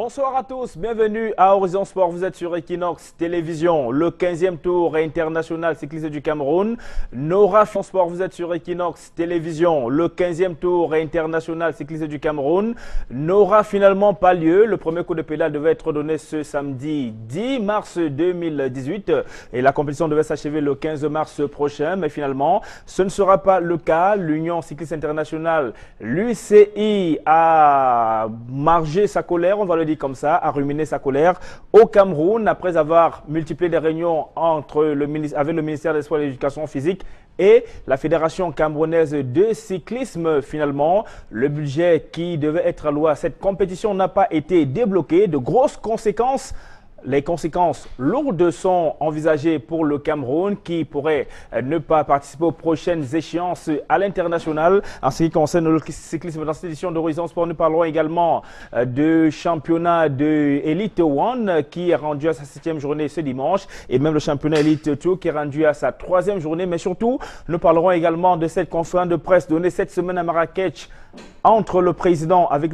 Bonsoir à tous, bienvenue à Horizon Sport, vous êtes sur Equinox Télévision, le 15e tour international cycliste du Cameroun. Nora Sport, vous êtes sur Equinox Télévision, le 15e tour international cycliste du Cameroun. N'aura finalement pas lieu, le premier coup de pédale devait être donné ce samedi 10 mars 2018 et la compétition devait s'achever le 15 mars prochain, mais finalement ce ne sera pas le cas. L'Union cycliste internationale, l'UCI, a margé sa colère, on va le dire comme ça, a ruminé sa colère au Cameroun après avoir multiplié des réunions avec le ministère des Sports et de l'Éducation physique et la Fédération camerounaise de cyclisme. Finalement, le budget qui devait être alloué à cette compétition n'a pas été débloqué. De grosses conséquences. Les conséquences lourdes sont envisagées pour le Cameroun qui pourrait ne pas participer aux prochaines échéances à l'international. En ce qui concerne le cyclisme dans cette édition d'Horizon Sport, nous parlerons également du championnat de Elite One qui est rendu à sa 7e journée ce dimanche et même le championnat Elite 2 qui est rendu à sa 3e journée. Mais surtout, nous parlerons également de cette conférence de presse donnée cette semaine à Marrakech avec le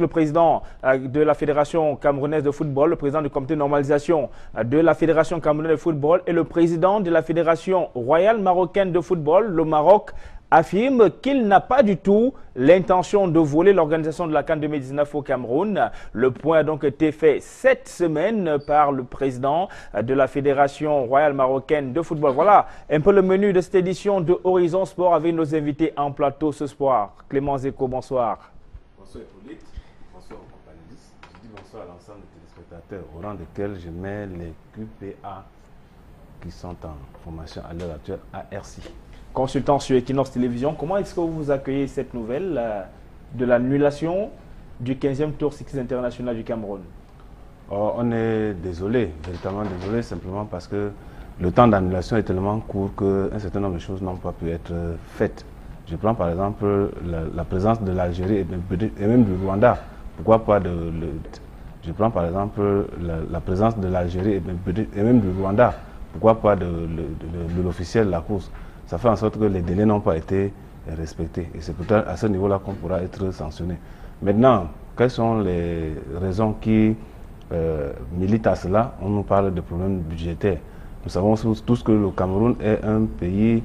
président de la Fédération camerounaise de football, le président du comité de normalisation de la Fédération camerounaise de football et le président de la Fédération royale marocaine de football. Le Maroc affirme qu'il n'a pas du tout l'intention de voler l'organisation de la CAN 2019 au Cameroun. Le point a donc été fait cette semaine par le président de la Fédération royale marocaine de football. Voilà un peu le menu de cette édition de Horizon Sport avec nos invités en plateau ce soir. Clément Zeko, bonsoir. Bonsoir Hippolyte, bonsoir aux panélistes. Je dis bonsoir à l'ensemble des téléspectateurs au rang desquels je mets les QPA qui sont en formation à l'heure actuelle à RC. Consultant sur Equinox Télévision, comment est-ce que vous accueillez cette nouvelle de l'annulation du 15e tour cycliste international du Cameroun? On est désolé, véritablement désolé, simplement parce que le temps d'annulation est tellement court qu'un certain nombre de choses n'ont pas pu être faites. Je prends par exemple la présence de l'Algérie et même du Rwanda. Pourquoi pas je prends par exemple la présence de l'Algérie et même du Rwanda. Pourquoi pas de l'officiel de la course? Ça fait en sorte que les délais n'ont pas été respectés. Et c'est peut-être à ce niveau-là qu'on pourra être sanctionné. Maintenant, quelles sont les raisons qui militent à cela? On nous parle de problèmes budgétaires. Nous savons tous que le Cameroun est un pays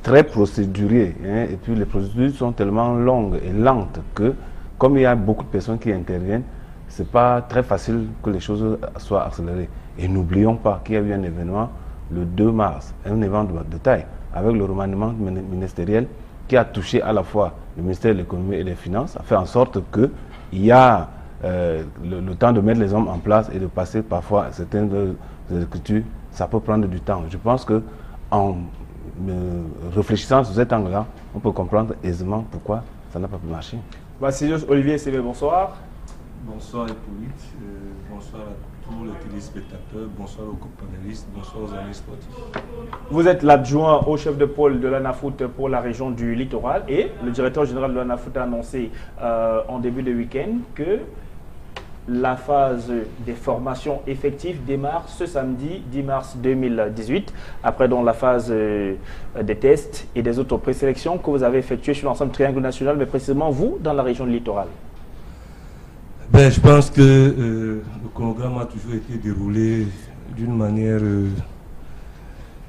très procédurier. Et puis les procédures sont tellement longues et lentes que, comme il y a beaucoup de personnes qui interviennent, ce n'est pas très facile que les choses soient accélérées. Et n'oublions pas qu'il y a eu un événement le 2 mars, un événement de taille, avec le remaniement ministériel qui a touché à la fois le ministère de l'économie et des finances, a fait en sorte qu'il y a le temps de mettre les hommes en place et de passer parfois certaines écritures, ça peut prendre du temps. Je pense qu'en réfléchissant sur cet angle-là, on peut comprendre aisément pourquoi ça n'a pas pu marcher. Voici Olivier CV, bonsoir. Bonsoir Hippolyte, bonsoir à tous les téléspectateurs, bonsoir aux panélistes, bonsoir aux amis sportifs. Vous êtes l'adjoint au chef de pôle de l'ANAFOOT pour la région du littoral et le directeur général de l'ANAFOOT a annoncé en début de week-end que la phase des formations effectives démarre ce samedi 10 mars 2018, après donc la phase des tests et des autres présélections que vous avez effectuées sur l'ensemble triangle national, mais précisément vous dans la région du littoral. Je pense que le chronogramme a toujours été déroulé d'une manière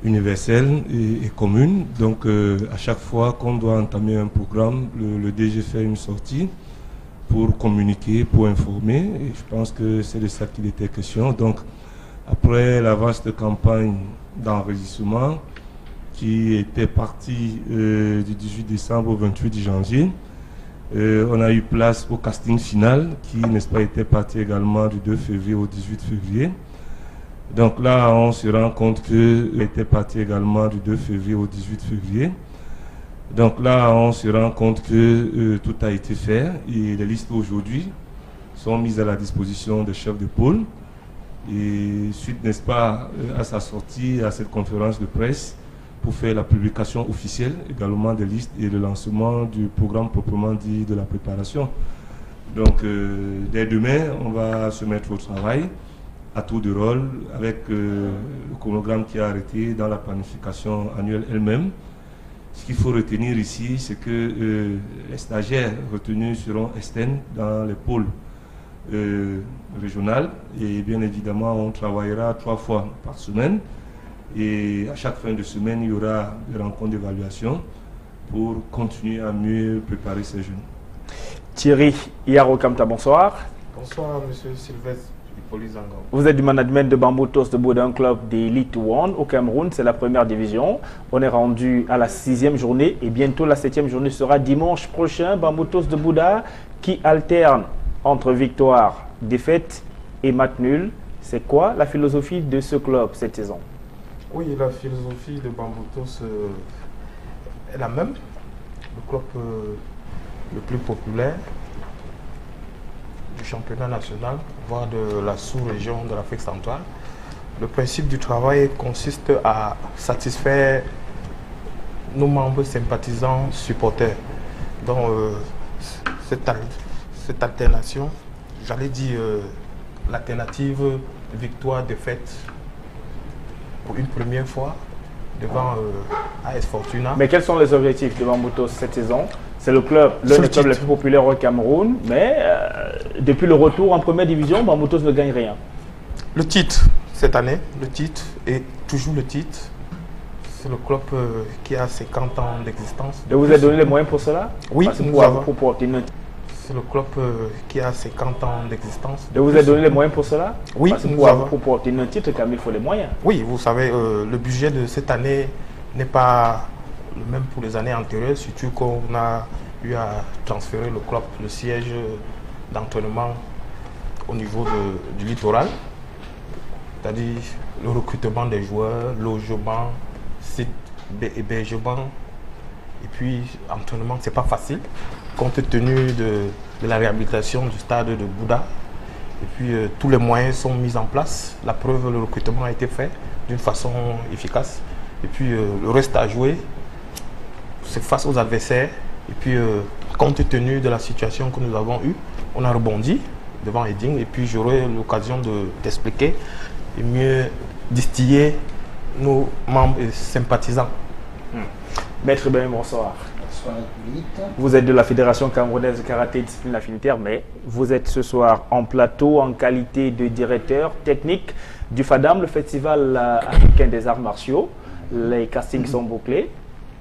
universelle et commune. Donc à chaque fois qu'on doit entamer un programme, le DG fait une sortie pour communiquer, pour informer. Et je pense que c'est de ça qu'il était question. Donc après la vaste campagne d'enregistrement qui était partie du 18 décembre au 28 janvier, on a eu place au casting final qui, n'est-ce pas, était parti également du 2 février au 18 février. Donc là, on se rend compte qu'il était parti également du 2 février au 18 février. Donc là, on se rend compte que tout a été fait et les listes aujourd'hui sont mises à la disposition des chefs de pôle. Et suite, n'est-ce pas, à sa sortie, à cette conférence de presse, pour faire la publication officielle également des listes et le lancement du programme proprement dit de la préparation. Donc dès demain, on va se mettre au travail à tour de rôle avec le chronogramme qui est arrêté dans la planification annuelle elle-même. Ce qu'il faut retenir ici, c'est que les stagiaires retenus seront externes dans les pôles régional. Et bien évidemment, on travaillera 3 fois par semaine. Et à chaque fin de semaine, il y aura des rencontres d'évaluation pour continuer à mieux préparer ces jeunes. Thierry Yarokamta, bonsoir. Bonsoir, monsieur Sylvestre Hippolyte Zango. Vous êtes du management de Bamboo Toast de Bouddha, un club d'Elite One au Cameroun. C'est la première division. On est rendu à la 6e journée et bientôt la 7e journée sera dimanche prochain. Bamboo Toast de Bouddha qui alterne entre victoire, défaite et match nul. C'est quoi la philosophie de ce club cette saison? Oui, la philosophie de Bamboo Toast est la même. Le club le plus populaire du championnat national, voire de la sous-région de l'Afrique centrale. Le principe du travail consiste à satisfaire nos membres sympathisants, supporters. Donc, cette alternation, j'allais dire l'alternative victoire-défaite pour une première fois devant AS Fortuna. Mais quels sont les objectifs de Bamboo Toast cette saison? C'est le club, l'un des clubs les plus populaires au Cameroun, mais depuis le retour en première division, Bamboo Toast ne gagne rien. Le titre, cette année, le titre est toujours le titre. C'est le club qui a 50 ans d'existence. Et vous avez donné les moyens pour cela? Oui, pour obtenir un titre. C'est le club qui a 50 ans d'existence. Et vous avez donné les moyens pour cela? Oui, pour obtenir un titre, quand même, il faut les moyens. Oui, vous savez, le budget de cette année n'est pas le même pour les années antérieures, surtout qu'on a eu à transférer le club, le siège d'entraînement au niveau du littoral, c'est-à-dire le recrutement des joueurs, logement, site hébergement, et puis entraînement, c'est pas facile, compte tenu de la réhabilitation du stade de Bouddha. Et puis tous les moyens sont mis en place, la preuve, le recrutement a été fait d'une façon efficace, et puis le reste à jouer, c'est face aux adversaires. Et puis, compte tenu de la situation que nous avons eue, on a rebondi devant Eding. Et puis, j'aurai l'occasion d'expliquer et mieux distiller nos membres et sympathisants. Maître Ben, bonsoir. Bonsoir, vous êtes de la Fédération camerounaise de karaté et discipline affinitaire, mais vous êtes ce soir en plateau en qualité de directeur technique du FADAM, le Festival africain des arts martiaux. Les castings sont bouclés.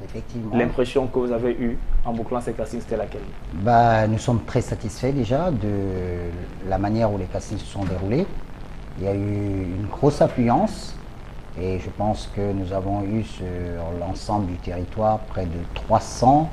Effectivement. L'impression que vous avez eue en bouclant ces castings, c'était laquelle? Nous sommes très satisfaits déjà de la manière où les castings se sont déroulés. Il y a eu une grosse affluence et je pense que nous avons eu sur l'ensemble du territoire près de 300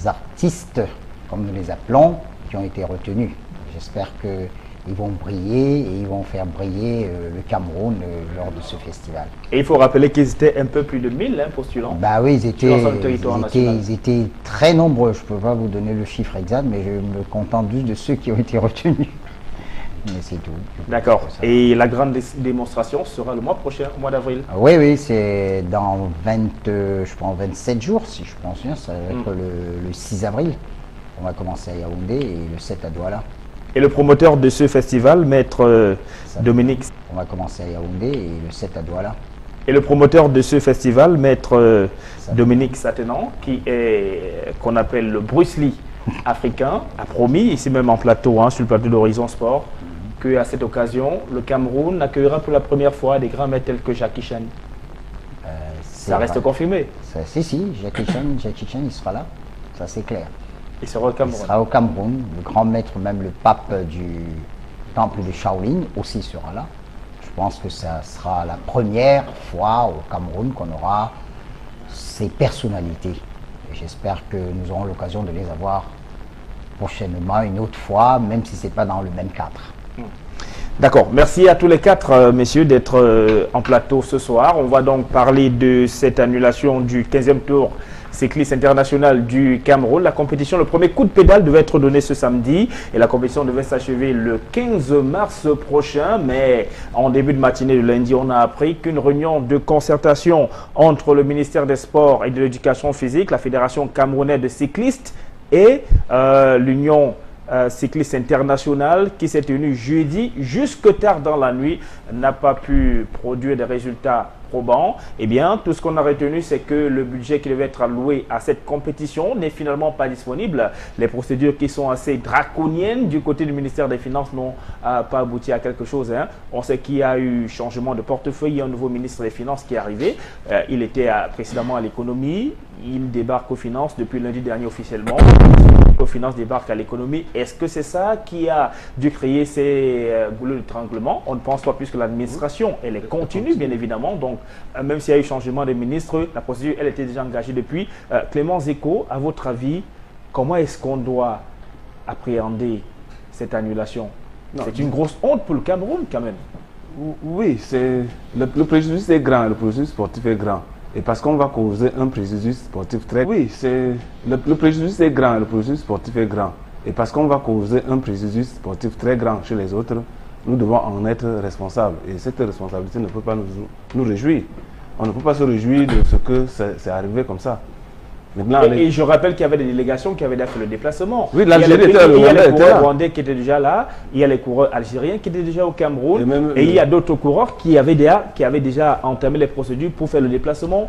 artistes, comme nous les appelons, qui ont été retenus. J'espère qu'ils vont briller et ils vont faire briller le Cameroun lors de ce festival. Et il faut rappeler qu'ils étaient un peu plus de 1000 postulants. Oui, ils étaient très nombreux. Je ne peux pas vous donner le chiffre exact, mais je me contente juste de ceux qui ont été retenus. Mais c'est tout. D'accord. Et la grande démonstration sera le mois prochain, au mois d'avril? Oui, c'est dans 27 jours, si je pense bien. Ça va être le 6 avril. On va commencer à Yaoundé et le 7 à Douala. Et le promoteur de ce festival, maître Dominique... On va commencer à Yaoundé et le 7 à Douala. Et le promoteur de ce festival, maître Dominique Satenan, qu'on appelle le Bruce Lee africain, a promis, ici même en plateau, sur le plateau d'Horizon Sport, qu'à cette occasion, le Cameroun accueillera pour la première fois des grands maîtres tels que Jackie Chan. Ça reste confirmé? Si, Jackie Chan, il sera là, ça c'est clair. Il sera au Cameroun. Il sera au Cameroun. Le grand maître, même le pape du temple de Shaolin aussi sera là. Je pense que ça sera la première fois au Cameroun qu'on aura ces personnalités. Et j'espère que nous aurons l'occasion de les avoir prochainement, une autre fois, même si ce n'est pas dans le même cadre. D'accord. Merci à tous les quatre, messieurs, d'être en plateau ce soir. On va donc parler de cette annulation du 15e tour cycliste international du Cameroun. La compétition, le premier coup de pédale devait être donné ce samedi et la compétition devait s'achever le 15 mars prochain. Mais en début de matinée de lundi, on a appris qu'une réunion de concertation entre le ministère des Sports et de l'Éducation physique, la Fédération camerounaise de cyclistes et l'Union cycliste international qui s'est tenu jeudi jusque tard dans la nuit, n'a pas pu produire des résultats probants. Eh bien, tout ce qu'on a retenu, c'est que le budget qui devait être alloué à cette compétition n'est finalement pas disponible. Les procédures qui sont assez draconiennes du côté du ministère des Finances n'ont pas abouti à quelque chose. On sait qu'il y a eu changement de portefeuille, il y a un nouveau ministre des Finances qui est arrivé. Il était précédemment à l'économie, il débarque aux finances depuis lundi dernier officiellement. Aux finances débarque à l'économie. Est-ce que c'est ça qui a dû créer ces goulots d'étranglement? On ne pense pas, puisque l'administration, elle est continue, bien évidemment. Donc, même s'il y a eu changement de ministre, la procédure, elle était déjà engagée depuis. Clément Zeko, à votre avis, comment est-ce qu'on doit appréhender cette annulation? C'est une grosse honte pour le Cameroun, quand même. Oui, le préjudice est grand, le préjudice sportif est grand. Et parce qu'on va causer un préjudice sportif très... Oui, le préjudice est grand, le préjudice sportif est grand. Et parce qu'on va causer un préjudice sportif très grand chez les autres, nous devons en être responsables. Et cette responsabilité ne peut pas nous réjouir. On ne peut pas se réjouir de ce que c'est arrivé comme ça. Maintenant, et je rappelle qu'il y avait des délégations qui avaient déjà fait le déplacement. Oui, l'Algérie était là. Il y a les coureurs rwandais qui étaient déjà là, il y a les coureurs algériens qui étaient déjà au Cameroun, et il y a d'autres coureurs qui avaient déjà entamé les procédures pour faire le déplactement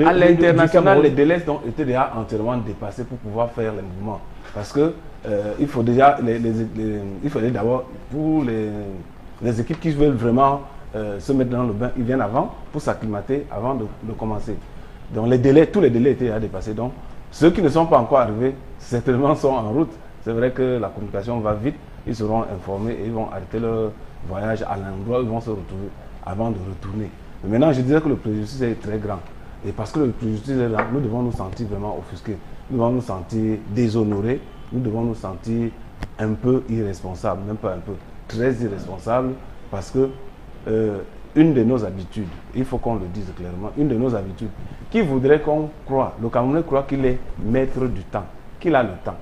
à l'international. Les délais étaient déjà entièrement dépassés pour pouvoir faire les mouvements. Parce que il faut déjà, il fallait d'abord, pour les équipes qui veulent vraiment se mettre dans le bain, ils viennent avant pour s'acclimater avant de commencer. Donc tous les délais étaient déjà dépassés. Donc ceux qui ne sont pas encore arrivés, certainement sont en route. C'est vrai que la communication va vite, ils seront informés et ils vont arrêter leur voyage à l'endroit où ils vont se retrouver avant de retourner. Mais maintenant, je dirais que le préjudice est très grand. Et parce que le préjudice est grand, nous devons nous sentir vraiment offusqués. Nous devons nous sentir déshonorés. Nous devons nous sentir un peu irresponsables, même pas un peu, très irresponsables, parce que une de nos habitudes, il faut qu'on le dise clairement, une de nos habitudes, qui voudrait qu'on croit, le Camerounais croit qu'il est maître du temps, qu'il a le temps.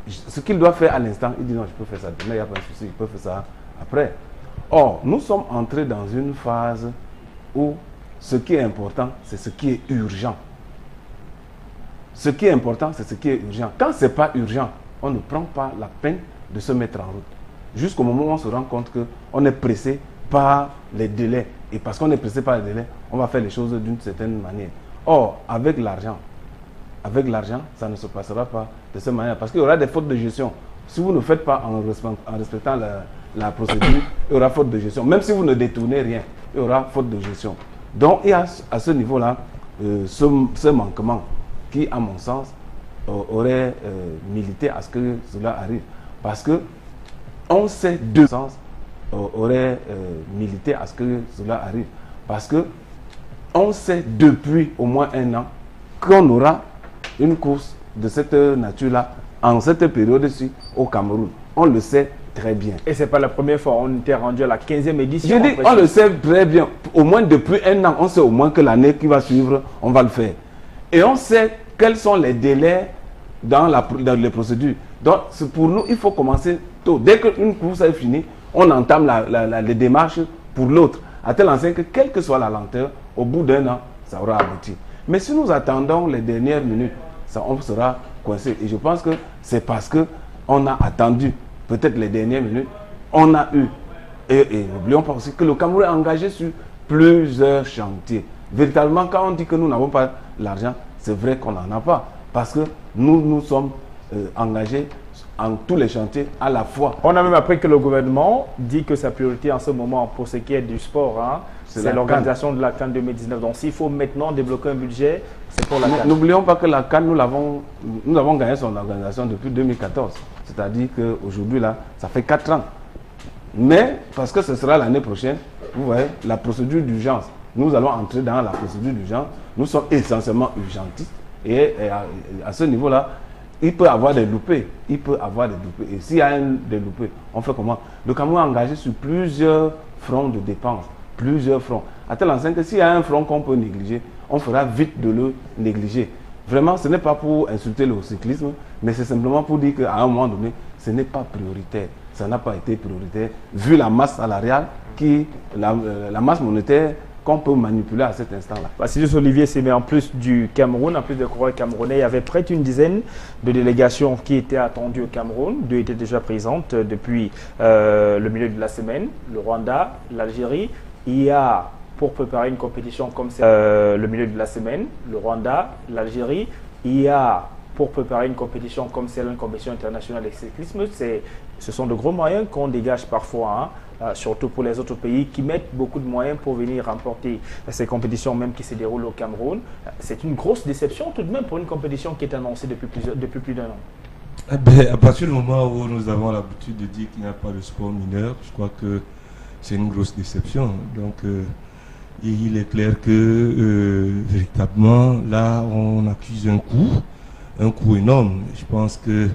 Ce qu'il doit faire à l'instant, il dit non, je peux faire ça demain, il n'y a pas de souci, il peut faire ça après. Or, nous sommes entrés dans une phase où ce qui est important, c'est ce qui est urgent. Ce qui est important, c'est ce qui est urgent. Quand ce n'est pas urgent, on ne prend pas la peine de se mettre en route. Jusqu'au moment où on se rend compte qu'on est pressé par les délais. Et parce qu'on est pressé par les délais, on va faire les choses d'une certaine manière. Or, avec l'argent, ça ne se passera pas de cette manière. Parce qu'il y aura des fautes de gestion. Si vous ne faites pas en respectant la procédure, il y aura faute de gestion. Même si vous ne détournez rien, il y aura faute de gestion. Donc, il y a à ce niveau-là ce manquement qui, à mon sens, aurait milité à ce que cela arrive. Parce que on sait deux sens aurait milité à ce que cela arrive. Parce que on sait depuis au moins un an qu'on aura une course de cette nature-là en cette période-ci au Cameroun. On le sait très bien. Et ce n'est pas la première fois, on était rendu à la 15e édition. Je dis, on le sait très bien. Au moins depuis un an, on sait au moins que l'année qui va suivre, on va le faire. Et on sait quels sont les délais dans les procédures. Donc, pour nous, il faut commencer tôt. Dès qu'une course est finie, on entame les démarches pour l'autre. À tel enseigne que, quelle que soit la lenteur, au bout d'un an, ça aura abouti. Mais si nous attendons les dernières minutes, on sera coincé. Et je pense que c'est parce qu'on a attendu peut-être les dernières minutes, on a eu. Et n'oublions pas aussi que le Cameroun est engagé sur plusieurs chantiers. Véritablement, quand on dit que nous n'avons pas l'argent, c'est vrai qu'on n'en a pas. Parce que nous sommes engagés en tous les chantiers à la fois. On a même appris que le gouvernement dit que sa priorité en ce moment pour ce qui est du sport, c'est l'organisation de la CAN 2019. Donc s'il faut maintenant débloquer un budget, c'est pour la CAN. N'oublions pas que la CAN, nous avons gagné son organisation depuis 2014. C'est-à-dire qu'aujourd'hui, là, ça fait 4 ans. Mais, parce que ce sera l'année prochaine, vous voyez, la procédure d'urgence. Nous allons entrer dans la procédure d'urgence. Nous sommes essentiellement urgentistes. Et à ce niveau-là, il peut avoir des loupés. Il peut avoir des loupés. Et s'il y a des loupés, on fait comment? Le Cameroun est engagé sur plusieurs fronts de dépenses. Plusieurs fronts. À tel enseigne que s'il y a un front qu'on peut négliger, on fera vite de le négliger. Vraiment, ce n'est pas pour insulter le cyclisme, mais c'est simplement pour dire qu'à un moment donné, ce n'est pas prioritaire. Ça n'a pas été prioritaire, vu la masse salariale, la masse monétaire qu'on peut manipuler à cet instant-là. Vassilios Olivier Sémé, en plus du Cameroun, en plus des coureurs camerounais, il y avait près d'une dizaine de délégations qui étaient attendues au Cameroun. 2 étaient déjà présentes depuis le milieu de la semaine. Le Rwanda, l'Algérie. Il y a, pour préparer une compétition comme celle le milieu de la semaine, le Rwanda, l'Algérie. Il y a, pour préparer une compétition comme celle, une compétition internationale de cyclisme, ce sont de gros moyens qu'on dégage parfois, hein, surtout pour les autres pays qui mettent beaucoup de moyens pour venir remporter ces compétitions, même qui se déroulent au Cameroun. C'est une grosse déception tout de même pour une compétition qui est annoncée depuis plus d'un an. Eh bien, à partir du moment où nous avons l'habitude de dire qu'il n'y a pas de sport mineur, je crois que c'est une grosse déception. Donc, il est clair que véritablement, là, on accuse un coup énorme. Je pense que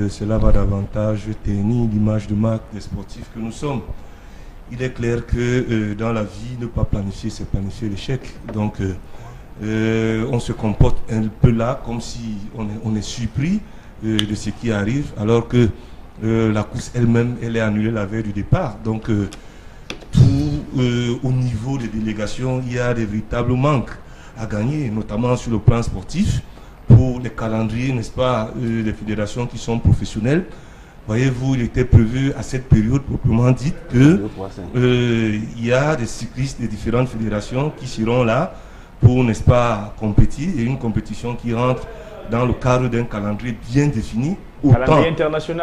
cela va davantage ternir l'image de marque des sportifs que nous sommes. Il est clair que dans la vie, ne pas planifier, c'est planifier l'échec. Donc, on se comporte un peu là comme si on est surpris de ce qui arrive, alors que la course elle-même, elle est annulée la veille du départ. Donc, au niveau des délégations, il y a des véritables manques à gagner, notamment sur le plan sportif, pour les calendriers, n'est-ce pas, des fédérations qui sont professionnelles. Voyez-vous, il était prévu à cette période, proprement dite, qu'il y a des cyclistes des différentes fédérations qui seront là pour, n'est-ce pas, compétir, et une compétition qui rentre dans le cadre d'un calendrier bien défini, autant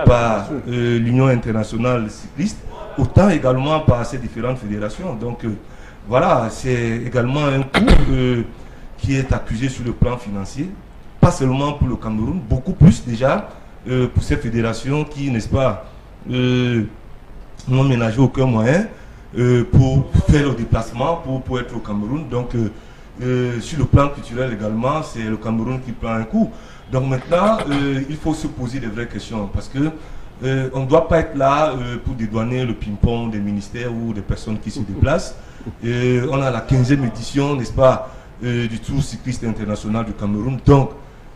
par l'Union internationale cycliste, autant également par ces différentes fédérations. Donc voilà, c'est également un coût qui est accusé sur le plan financier, pas seulement pour le Cameroun, beaucoup plus déjà pour ces fédérations qui, n'est-ce pas, n'ont ménagé aucun moyen pour faire le déplacement, pour être au Cameroun. Donc sur le plan culturel également, c'est le Cameroun qui prend un coup. Donc maintenant, il faut se poser des vraies questions, parce que on ne doit pas être là pour dédouaner le ping-pong des ministères ou des personnes qui se déplacent. On a la 15e édition, n'est-ce pas, du Tour cycliste international du Cameroun. Donc,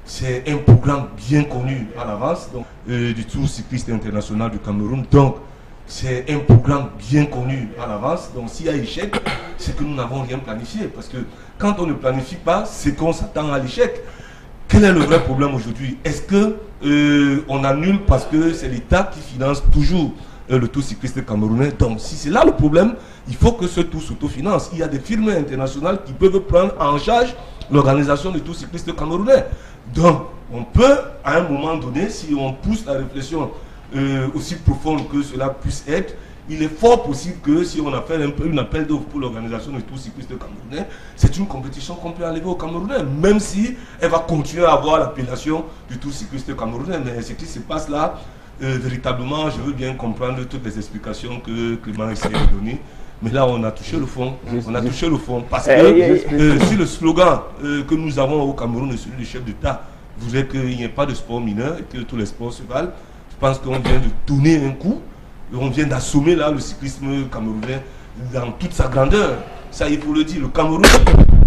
c'est un programme bien connu à l'avance, du Tour cycliste international du Cameroun. Donc, c'est un programme bien connu à l'avance. Donc, s'il y a échec, c'est que nous n'avons rien planifié. Parce que quand on ne planifie pas, c'est qu'on s'attend à l'échec. Quel est le vrai problème aujourd'hui? Est-ce que on annule parce que c'est l'État qui finance toujours le Tour cycliste camerounais? Donc, si c'est là le problème, il faut que ce Tour s'autofinance. Il y a des firmes internationales qui peuvent prendre en charge l'organisation du Tour cycliste camerounais. Donc, on peut, à un moment donné, si on pousse la réflexion aussi profonde que cela puisse être, il est fort possible que si on a fait un peu une appel d'offres pour l'organisation du Tour cycliste camerounais, c'est une compétition qu'on peut enlever aux Camerounais, même si elle va continuer à avoir l'appellation du Tour cycliste camerounais. Mais ce qui se passe là, véritablement, je veux bien comprendre toutes les explications que Clément essaie de donner. Mais là, on a touché le fond. On a touché le fond. Parce que si le slogan que nous avons au Cameroun et celui du chef d'État voulait qu'il n'y ait pas de sport mineur et que tous les sports se valent, je pense qu'on vient de donner un coup. On vient d'assommer là le cyclisme camerounais dans toute sa grandeur. Ça, il faut le dire. Le Cameroun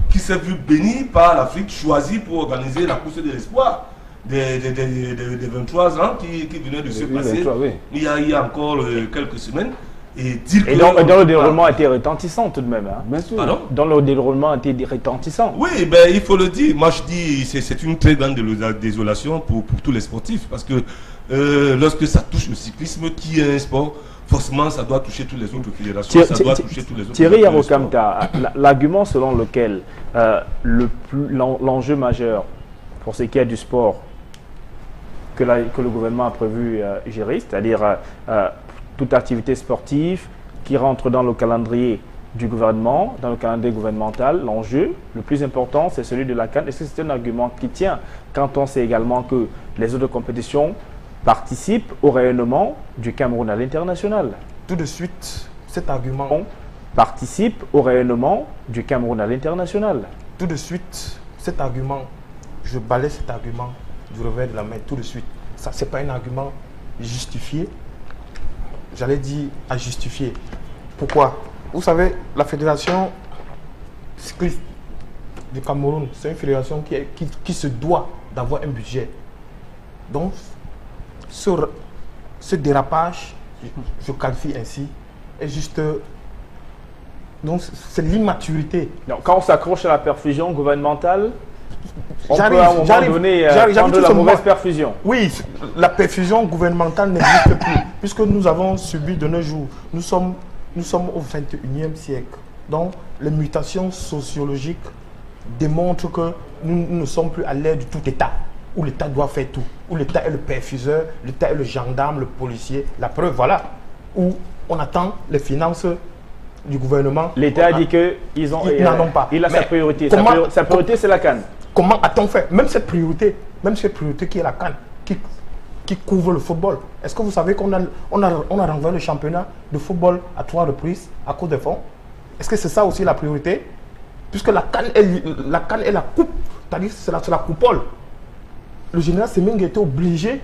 qui s'est vu béni par l'Afrique, choisi pour organiser la course de l'espoir des 23 ans qui venaient de se passer il y a encore quelques semaines. Et dans le déroulement a été retentissant tout de même. Hein. Bien sûr. Pardon? Dans le déroulement a été retentissant. Oui, ben, il faut le dire. Moi, je dis c'est une très grande désolation pour tous les sportifs. Parce que lorsque ça touche le cyclisme, qui est un sport, forcément, ça doit toucher toutes les autres fédérations. Ça doit toucher tous les autres. Thierry Yarokamta, l'argument selon lequel l'enjeu majeur pour ce qui est du sport que le gouvernement a prévu gérer, c'est-à-dire toute activité sportive qui rentre dans le calendrier du gouvernement, dans le calendrier gouvernemental, l'enjeu le plus important, c'est celui de la CAN. Est-ce que c'est un argument qui tient quand on sait également que les autres compétitions participent au rayonnement du Cameroun à l'international? Tout de suite, cet argument participe au rayonnement du Cameroun à l'international. Tout de suite, cet argument, je balaye cet argument du revers de la main tout de suite. Ça, c'est pas un argument justifié. J'allais dire à justifier. Pourquoi? Vous savez, la fédération cycliste du Cameroun, c'est une fédération qui se doit d'avoir un budget. Donc, ce dérapage, je qualifie ainsi, est juste Donc c'est l'immaturité. Quand on s'accroche à la perfusion gouvernementale, on peut J'arrive, à un moment j'arrive, donné j'arrive prendre tout la ce mauvaise moment. perfusion. Oui, la perfusion gouvernementale n'existe plus, puisque nous avons subi de nos jours. Nous sommes au 21e siècle. Donc, les mutations sociologiques démontrent que nous ne sommes plus à l'ère du tout État, où l'État doit faire tout, où l'État est le perfuseur, l'État est le gendarme, le policier. La preuve, voilà, où on attend les finances du gouvernement. L'État a dit qu'ils n'en ont pas. Il a sa Mais priorité. comment- Sa priorité, c'est la CAN. Comment a-t-on fait? Même cette priorité qui est la CAN, qui couvre le football. Est-ce que vous savez qu'on a renvoyé le championnat de football à 3 reprises à cause des fonds? Est-ce que c'est ça aussi la priorité? Puisque la CAN est la coupe, c'est-à-dire c'est la coupole. Le général Semeng était obligé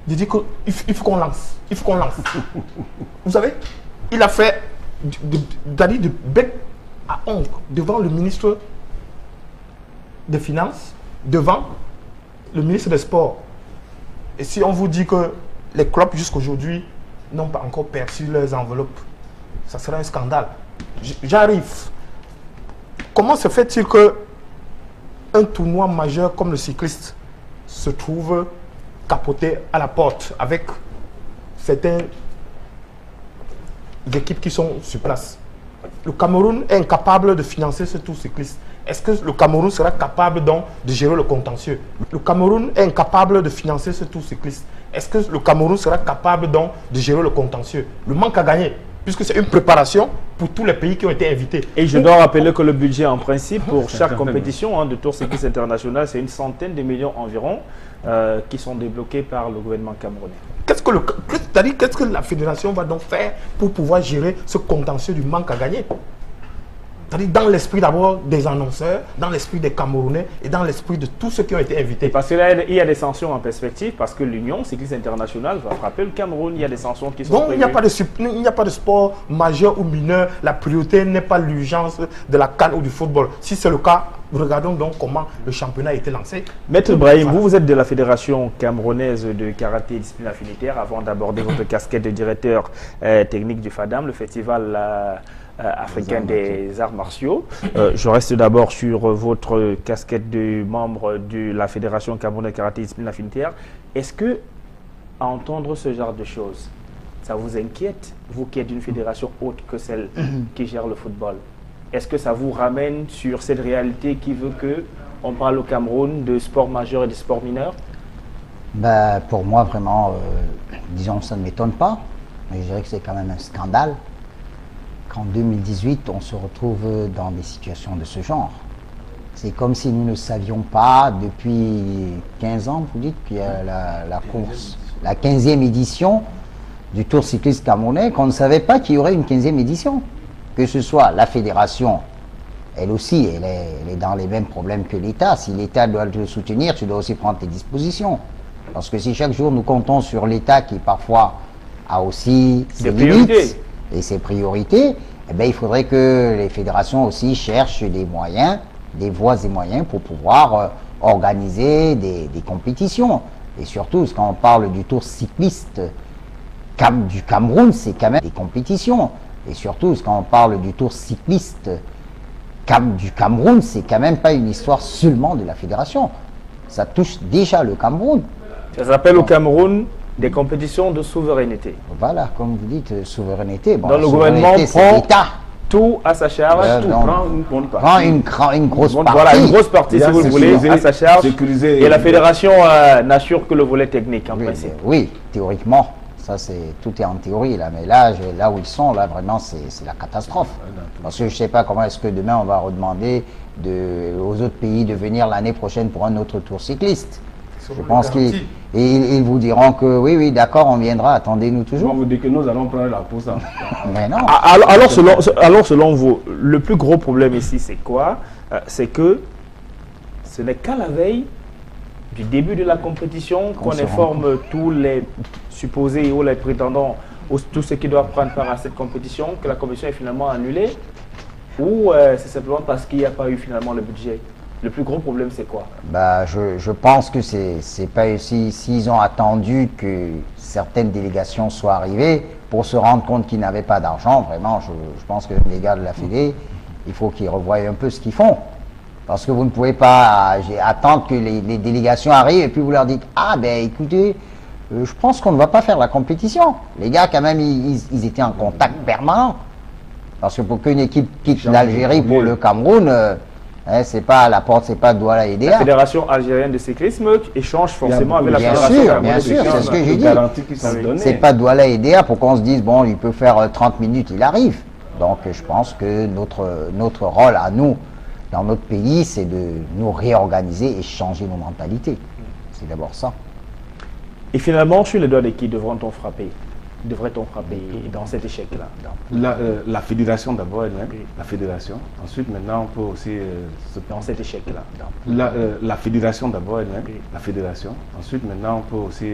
de dire qu'il faut qu'on lance. Il faut qu'on lance. Vous savez, il a fait de bec à ongle devant le ministre des Finances, devant le ministre des Sports. Et si on vous dit que les clubs jusqu'aujourd'hui n'ont pas encore perçu leurs enveloppes, ça serait un scandale. J'arrive. Comment se fait-il que un tournoi majeur comme le cycliste se trouve capoté à la porte avec certaines équipes qui sont sur place? Le Cameroun est incapable de financer ce tour cycliste. Est-ce que le Cameroun sera capable donc de gérer le contentieux? Le Cameroun est incapable de financer ce tour cycliste. Est-ce que le Cameroun sera capable donc de gérer le contentieux? Le manque à gagner, puisque c'est une préparation pour tous les pays qui ont été invités. Et je dois rappeler que le budget en principe pour chaque compétition de tour cycliste international, c'est une centaine de millions environ qui sont débloqués par le gouvernement camerounais. Qu'est-ce que la fédération va donc faire pour pouvoir gérer ce contentieux du manque à gagner? C'est-à-dire dans l'esprit d'abord des annonceurs, dans l'esprit des Camerounais et dans l'esprit de tous ceux qui ont été invités. Parce que là, il y a des sanctions en perspective, parce que l'Union cycliste internationale va frapper le Cameroun. Il y a des sanctions qui sont Donc prévues. il n'y a pas de sport majeur ou mineur. La priorité n'est pas l'urgence de la CAN ou du football. Si c'est le cas, regardons donc comment le championnat a été lancé. Maître Brahim, vous êtes de la Fédération camerounaise de karaté et discipline affinitaire avant d'aborder votre casquette de directeur technique du FADAM, le festival africain des arts martiaux. Je reste d'abord sur votre casquette de membre de la Fédération camerounaise de karaté et discipline affinitaire. Est-ce que, à entendre ce genre de choses, ça vous inquiète, vous qui êtes une fédération autre que celle qui gère le football? Est-ce que ça vous ramène sur cette réalité qui veut que on parle au Cameroun de sport majeur et de sport mineur? Ben, pour moi, vraiment, disons, ça ne m'étonne pas. Mais je dirais que c'est quand même un scandale qu'en 2018, on se retrouve dans des situations de ce genre. C'est comme si nous ne savions pas depuis 15 ans, vous dites, qu'il y a la course, la 15e édition du Tour cycliste camerounais, qu'on ne savait pas qu'il y aurait une 15e édition. Que ce soit la fédération, elle aussi, elle est dans les mêmes problèmes que l'État. Si l'État doit te soutenir, tu dois aussi prendre tes dispositions. Parce que si chaque jour nous comptons sur l'État qui parfois a aussi ses limites et ses priorités, eh bien, il faudrait que les fédérations aussi cherchent des moyens, des voies et moyens pour pouvoir organiser des compétitions. Et surtout, quand on parle du Tour cycliste du Cameroun, c'est quand même des compétitions. Et surtout, quand on parle du Tour cycliste du Cameroun, c'est quand même pas une histoire seulement de la fédération. Ça touche déjà le Cameroun. Ça s'appelle au Cameroun des compétitions de souveraineté. Voilà, comme vous dites, souveraineté. Bon, dans le gouvernement prend tout à sa charge, prend une grosse partie. Voilà, une grosse partie, si vous le voulez, à sa charge. Sécuriser. Et la fédération n'assure que le volet technique, en principe. Oui, théoriquement. Ça, tout est en théorie, là. Mais là où ils sont, là, vraiment, c'est la catastrophe. Parce que je ne sais pas comment est-ce que demain, on va redemander aux autres pays de venir l'année prochaine pour un autre tour cycliste. Je pense qu'ils vous diront que oui, d'accord, on viendra, attendez-nous toujours. On vous dit que nous allons prendre la course. Mais non. Alors, selon vous, le plus gros problème ici, c'est quoi? C'est que ce n'est qu'à la veille du début de la compétition qu'on informe tous les supposés ou les prétendants, ou tous ceux qui doivent prendre part à cette compétition, que la compétition est finalement annulée, ou c'est simplement parce qu'il n'y a pas eu finalement le budget? Le plus gros problème, c'est quoi? Bah, je pense que c'est pas s'ils ont attendu que certaines délégations soient arrivées pour se rendre compte qu'ils n'avaient pas d'argent. Vraiment, je pense que les gars de la Fédé, il faut qu'ils revoient un peu ce qu'ils font. Parce que vous ne pouvez pas attendre que les délégations arrivent et puis vous leur dites « Ah ben écoutez, je pense qu'on ne va pas faire la compétition. » Les gars quand même, ils étaient en contact permanent. Parce que pour qu'une équipe quitte l'Algérie pour le Cameroun, c'est pas la porte, c'est pas Douala et La Fédération algérienne de cyclisme échange forcément avec la Fédération camerounaise. Bien sûr, c'est ce que j'ai dit. C'est pas pas Douala et Déa pour qu'on se dise, bon, il peut faire 30 minutes, il arrive. Donc je pense que notre rôle à nous, dans notre pays, c'est de nous réorganiser et changer nos mentalités. C'est d'abord ça. Et finalement, sur les doigts de qui devrait-on frapper dans cet échec-là? La fédération d'abord elle-même, la fédération. Ensuite, maintenant, on peut aussi dans cet échec-là. La fédération d'abord elle-même, la fédération. Ensuite, maintenant, on peut aussi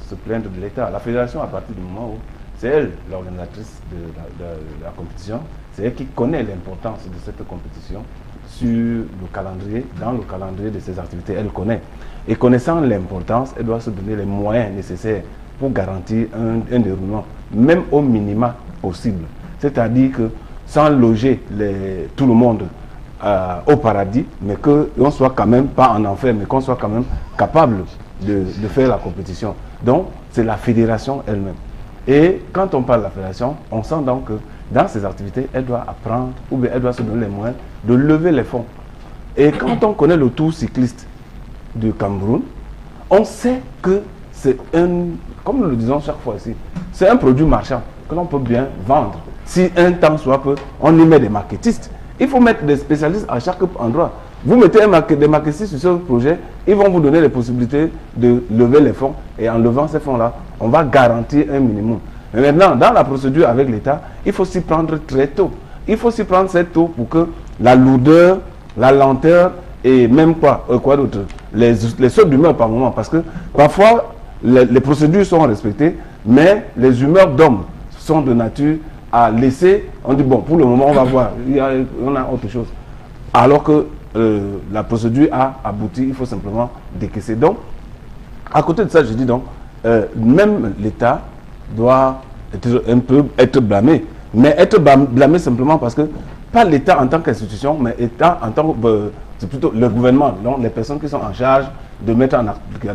se plaindre de l'État. La fédération, à partir du moment où c'est elle, l'organisatrice de la compétition, c'est elle qui connaît l'importance de cette compétition sur le calendrier, dans le calendrier de ses activités, elle connaît. Et connaissant l'importance, elle doit se donner les moyens nécessaires pour garantir un déroulement, même au minima possible. C'est-à-dire que sans loger tout le monde au paradis, mais qu'on ne soit quand même pas en enfer, mais qu'on soit quand même capable de faire la compétition. Donc, c'est la fédération elle-même. Et quand on parle de la fédération, on sent donc que dans ses activités, elle doit apprendre, ou bien elle doit se donner les moyens de lever les fonds. Et quand on connaît le tour cycliste du Cameroun, on sait que c'est comme nous le disons chaque fois ici, c'est un produit marchand que l'on peut bien vendre. Si un temps soit peu, on y met des marketistes. Il faut mettre des spécialistes à chaque endroit. Vous mettez des marketistes sur ce projet, ils vont vous donner les possibilités de lever les fonds. Et en levant ces fonds-là, on va garantir un minimum. Mais maintenant, dans la procédure avec l'État, il faut s'y prendre très tôt. Il faut s'y prendre très tôt pour que la lourdeur, la lenteur et même quoi d'autre, les sautes d'humeur par moment. Parce que parfois, les procédures sont respectées, mais les humeurs d'hommes sont de nature à laisser. On dit, bon, pour le moment, on va voir, on a autre chose. Alors que la procédure a abouti, il faut simplement décaisser. Donc, à côté de ça, je dis donc, même l'État doit être blâmé. Mais être blâmé simplement parce que, pas l'État en tant qu'institution, mais l'État en tant que, c'est plutôt le gouvernement, donc les personnes qui sont en charge de mettre en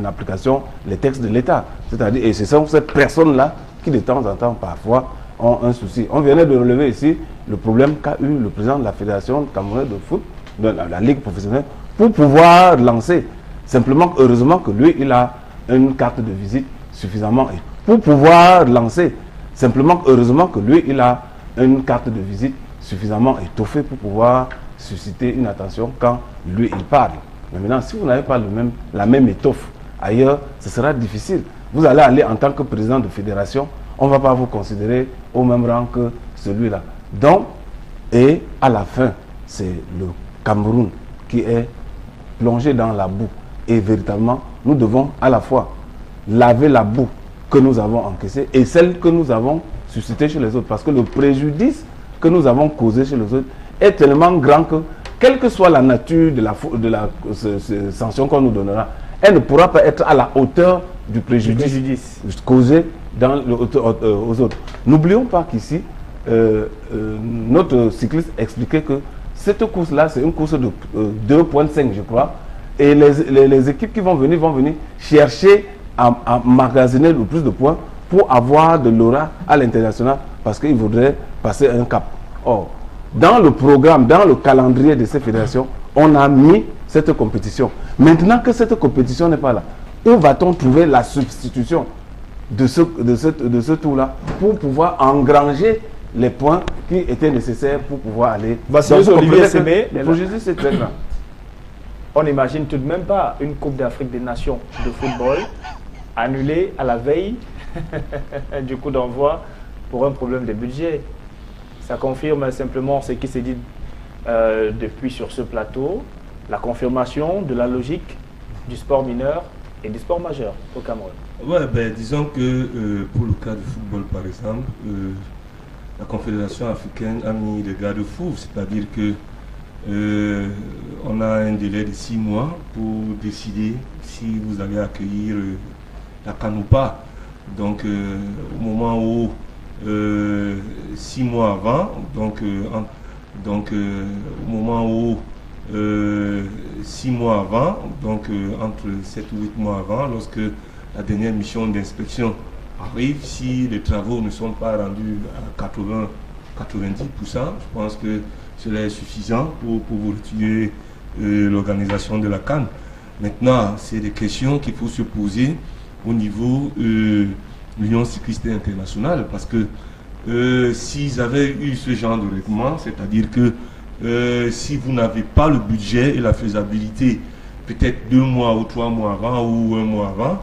application les textes de l'État. C'est-à-dire, et ce sont ces personnes-là qui de temps en temps, parfois, ont un souci. On venait de relever ici le problème qu'a eu le président de la Fédération camerounaise de foot, de la Ligue professionnelle, pour pouvoir lancer. Simplement, heureusement que lui, il a une carte de visite suffisamment. Pour pouvoir lancer, simplement, heureusement que lui, il a une carte de visite suffisamment étoffée pour pouvoir susciter une attention quand lui, il parle. Mais maintenant, si vous n'avez pas la même étoffe ailleurs, ce sera difficile. Vous allez aller en tant que président de fédération, on ne va pas vous considérer au même rang que celui-là. Donc, et à la fin, c'est le Cameroun qui est plongé dans la boue. Et véritablement, nous devons à la fois laver la boue que nous avons encaissée et celle que nous avons suscitée chez les autres. Parce que le préjudice que nous avons causé chez les autres est tellement grand que, quelle que soit la nature de la sanction qu'on nous donnera, elle ne pourra pas être à la hauteur du préjudice causé aux autres. N'oublions pas qu'ici, notre cycliste expliquait que cette course-là, c'est une course de 2,5, je crois. Et les équipes qui vont venir chercher à magasiner le plus de points pour avoir de l'aura à l'international parce qu'ils voudraient passer un cap. Or, dans le programme, dans le calendrier de ces fédérations, on a mis cette compétition. Maintenant que cette compétition n'est pas là, où va-t-on trouver la substitution de ce tour-là pour pouvoir engranger les points qui étaient nécessaires pour pouvoir aller... Olivier Sémé, le préjudice c'est très grand. On n'imagine tout de même pas une Coupe d'Afrique des Nations de football annulée à la veille du coup d'envoi pour un problème de budget. Ça confirme simplement ce qui s'est dit depuis sur ce plateau, la confirmation de la logique du sport mineur et du sport majeur au Cameroun. Ouais, ben, disons que pour le cas du football par exemple, la Confédération africaine a mis des garde-fous, c'est-à-dire que on a un délai de 6 mois pour décider si vous allez accueillir la CAN ou pas. Donc au moment où 6 mois avant, donc au moment où 6 mois avant, donc entre 7 ou 8 mois avant, lorsque la dernière mission d'inspection arrive, si les travaux ne sont pas rendus à 80-90%, je pense que cela est suffisant pour vous retirer l'organisation de la CAN. Maintenant, c'est des questions qu'il faut se poser au niveau de l'Union cycliste internationale, parce que s'ils avaient eu ce genre de règlement, c'est-à-dire que si vous n'avez pas le budget et la faisabilité, peut-être 2 mois ou 3 mois avant ou 1 mois avant,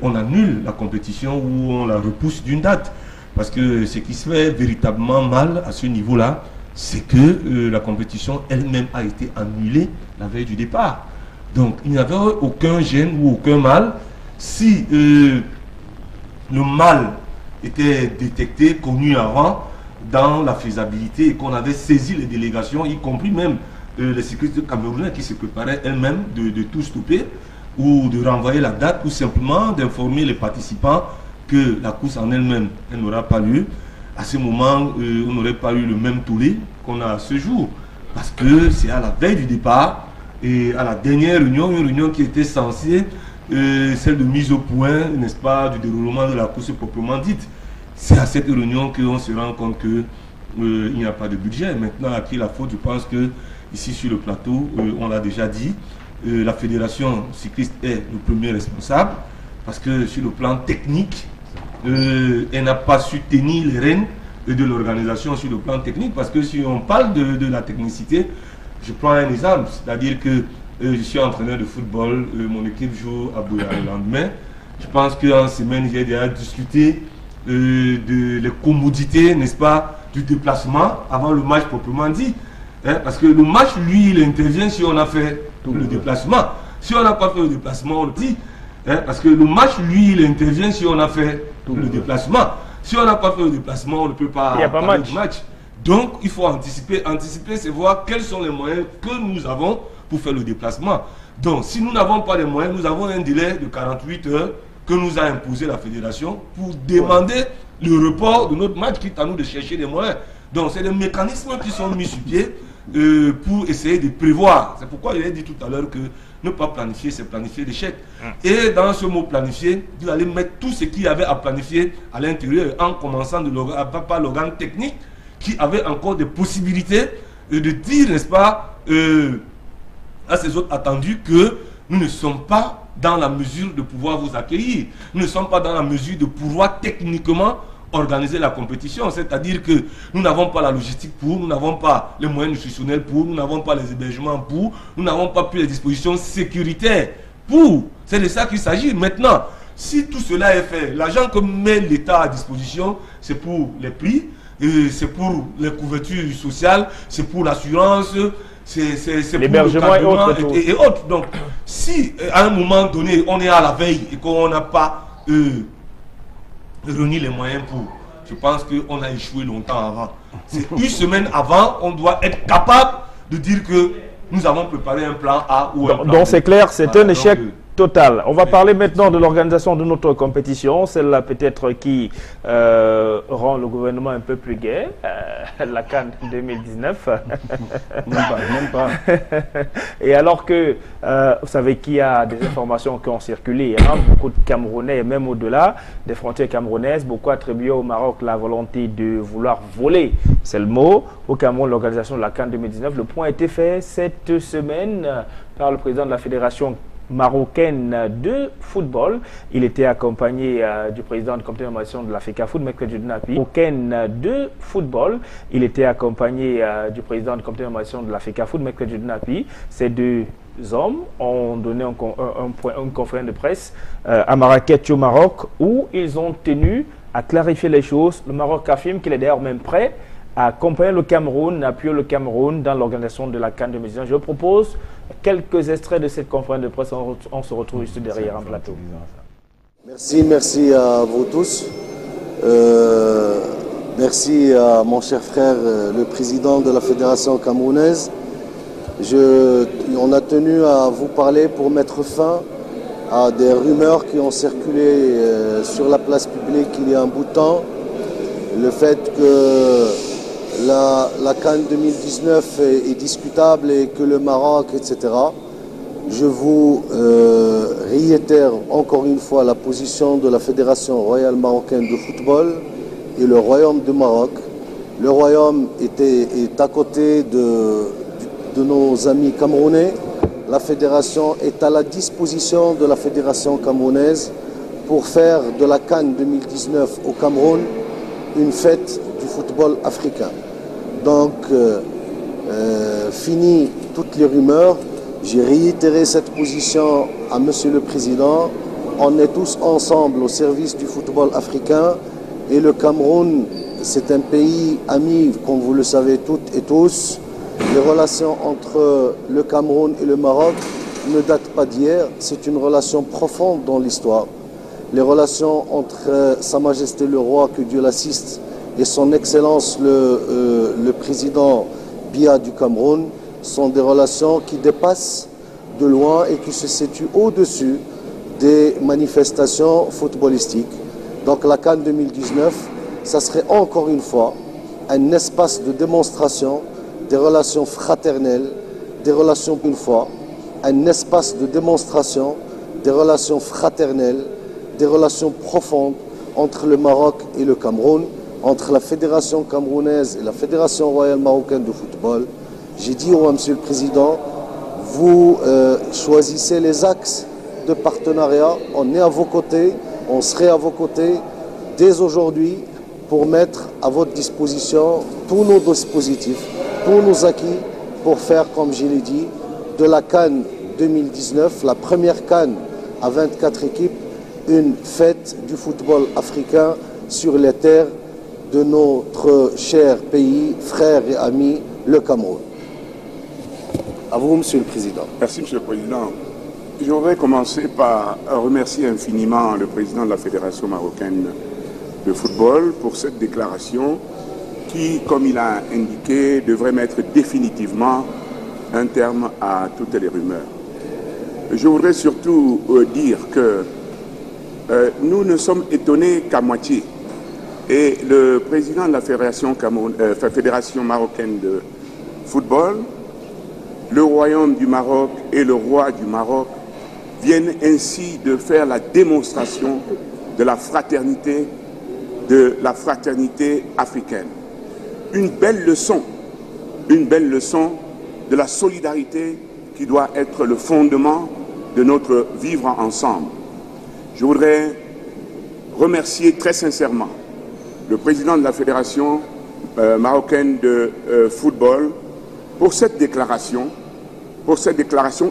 on annule la compétition ou on la repousse d'une date. Parce que ce qui se fait véritablement mal à ce niveau-là, c'est que la compétition elle-même a été annulée la veille du départ. Donc il n'y avait aucun gêne ou aucun mal. Si le mal était détecté, connu avant, dans la faisabilité, et qu'on avait saisi les délégations, y compris même les cyclistes camerounais qui se préparaient elles-mêmes de tout stopper ou de renvoyer la date, ou simplement d'informer les participants que la course en elle-même, elle n'aura pas lieu. À ce moment, on n'aurait pas eu le même tollé qu'on a à ce jour. Parce que c'est à la veille du départ et à la dernière réunion, une réunion qui était censée, celle de mise au point, n'est-ce pas, du déroulement de la course proprement dite. C'est à cette réunion qu'on se rend compte qu'il n'y a pas de budget. Maintenant, à qui la faute? Je pense que ici sur le plateau, on l'a déjà dit, la fédération cycliste est le premier responsable, parce que sur le plan technique, elle n'a pas su tenir les rênes de l'organisation sur le plan technique, parce que si on parle de la technicité, je prends un exemple, c'est-à-dire que je suis entraîneur de football, mon équipe joue à Bouya le lendemain. Je pense qu'en semaine, j'ai déjà discuté de les commodités, n'est-ce pas, du déplacement avant le match proprement dit. Hein, parce que le match, lui, il intervient si on a fait le déplacement. Si on n'a pas fait le déplacement, on le dit. Hein, parce que le match, lui, il intervient si on a fait le déplacement. Si on n'a pas fait le déplacement, on ne peut pas parler de match. Donc, il faut anticiper. Anticiper, c'est voir quels sont les moyens que nous avons pour faire le déplacement. Donc, si nous n'avons pas les moyens, nous avons un délai de 48 heures que nous a imposé la fédération pour demander le report de notre match, quitte à nous de chercher des moyens. Donc, c'est des mécanismes qui sont mis sur pied pour essayer de prévoir. C'est pourquoi il a dit tout à l'heure que ne pas planifier, c'est planifier l'échec. Et dans ce mot planifier, il allait mettre tout ce qu'il y avait à planifier à l'intérieur, en commençant par l'organe technique qui avait encore des possibilités de dire, n'est-ce pas, à ces autres attendus que nous ne sommes pas dans la mesure de pouvoir vous accueillir. Nous ne sommes pas dans la mesure de pouvoir techniquement organiser la compétition. C'est-à-dire que nous n'avons pas la logistique pour, nous n'avons pas les moyens nutritionnels pour, nous n'avons pas les hébergements pour, nous n'avons pas plus les dispositions sécuritaires pour. C'est de ça qu'il s'agit. Maintenant, si tout cela est fait, l'argent que met l'État à disposition, c'est pour les prix, c'est pour les couvertures sociales, c'est pour l'assurance, c'est pour l'hébergement et autres. Donc, si à un moment donné, on est à la veille et qu'on n'a pas réuni les moyens pour, je pense qu'on a échoué longtemps avant. C'est une semaine avant, on doit être capable de dire que nous avons préparé un plan A ou un plan B. Donc c'est clair, c'est un échec total. On va parler maintenant de l'organisation de notre compétition, celle-là peut-être qui rend le gouvernement un peu plus gai, la CAN 2019. Même pas. Et alors que, vous savez qu'il y a des informations qui ont circulé, hein, beaucoup de Camerounais, et même au-delà des frontières camerounaises, beaucoup attribué au Maroc la volonté de vouloir voler, c'est le mot, au Cameroun, l'organisation de la CAN 2019. Le point a été fait cette semaine par le président de la fédération marocaine de football. Il était accompagné du président du comité d'organisation de la FECAFOOT, Maître Djunapi. Marocaine de football. Il était accompagné du président du comité d'organisation de la FECAFOOT, Maître Djunapi. Ces deux hommes ont donné une conférence de presse à Marrakech au Maroc où ils ont tenu à clarifier les choses. Le Maroc affirme qu'il est d'ailleurs même prêt à accompagner le Cameroun, à appuyer le Cameroun dans l'organisation de la CAN 2019. Je propose quelques extraits de cette conférence de presse. On se retrouve juste derrière un plateau. Merci à vous tous. Merci à mon cher frère, le président de la fédération camerounaise. On a tenu à vous parler pour mettre fin à des rumeurs qui ont circulé sur la place publique il y a un bout de temps Le fait que la CAN 2019 est discutable et que le Maroc, etc. Je vous réitère encore une fois la position de la Fédération royale marocaine de football et le Royaume du Maroc. Le Royaume est à côté de nos amis camerounais. La Fédération est à la disposition de la Fédération camerounaise pour faire de la CAN 2019 au Cameroun une fête du football africain. Donc, fini toutes les rumeurs. J'ai réitéré cette position à Monsieur le Président. On est tous ensemble au service du football africain et le Cameroun, c'est un pays ami, comme vous le savez toutes et tous. Les relations entre le Cameroun et le Maroc ne datent pas d'hier, c'est une relation profonde dans l'histoire. Les relations entre Sa Majesté le Roi, que Dieu l'assiste, et son Excellence le Président Biya du Cameroun sont des relations qui dépassent de loin et qui se situent au-dessus des manifestations footballistiques. Donc la CAN 2019, ça serait encore une fois un espace de démonstration des relations fraternelles, des relations une fois, un espace de démonstration des relations fraternelles, des relations profondes entre le Maroc et le Cameroun, entre la Fédération camerounaise et la Fédération royale marocaine de football. J'ai dit au Monsieur le Président, vous choisissez les axes de partenariat, on est à vos côtés, on serait à vos côtés dès aujourd'hui pour mettre à votre disposition tous nos dispositifs, tous nos acquis pour faire, comme je l'ai dit, de la CAN 2019, la première CAN à 24 équipes, une fête du football africain sur les terres de notre cher pays, frère et ami, le Cameroun. À vous, Monsieur le Président. Merci, Monsieur le Président. Je voudrais commencer par remercier infiniment le Président de la Fédération marocaine de football pour cette déclaration qui, comme il a indiqué, devrait mettre définitivement un terme à toutes les rumeurs. Je voudrais surtout dire que nous ne sommes étonnés qu'à moitié. Et le président de la Fédération marocaine de football, le Royaume du Maroc et le Roi du Maroc viennent ainsi de faire la démonstration de la fraternité africaine. Une belle leçon de la solidarité qui doit être le fondement de notre vivre ensemble. Je voudrais remercier très sincèrement le président de la Fédération marocaine de football pour cette déclaration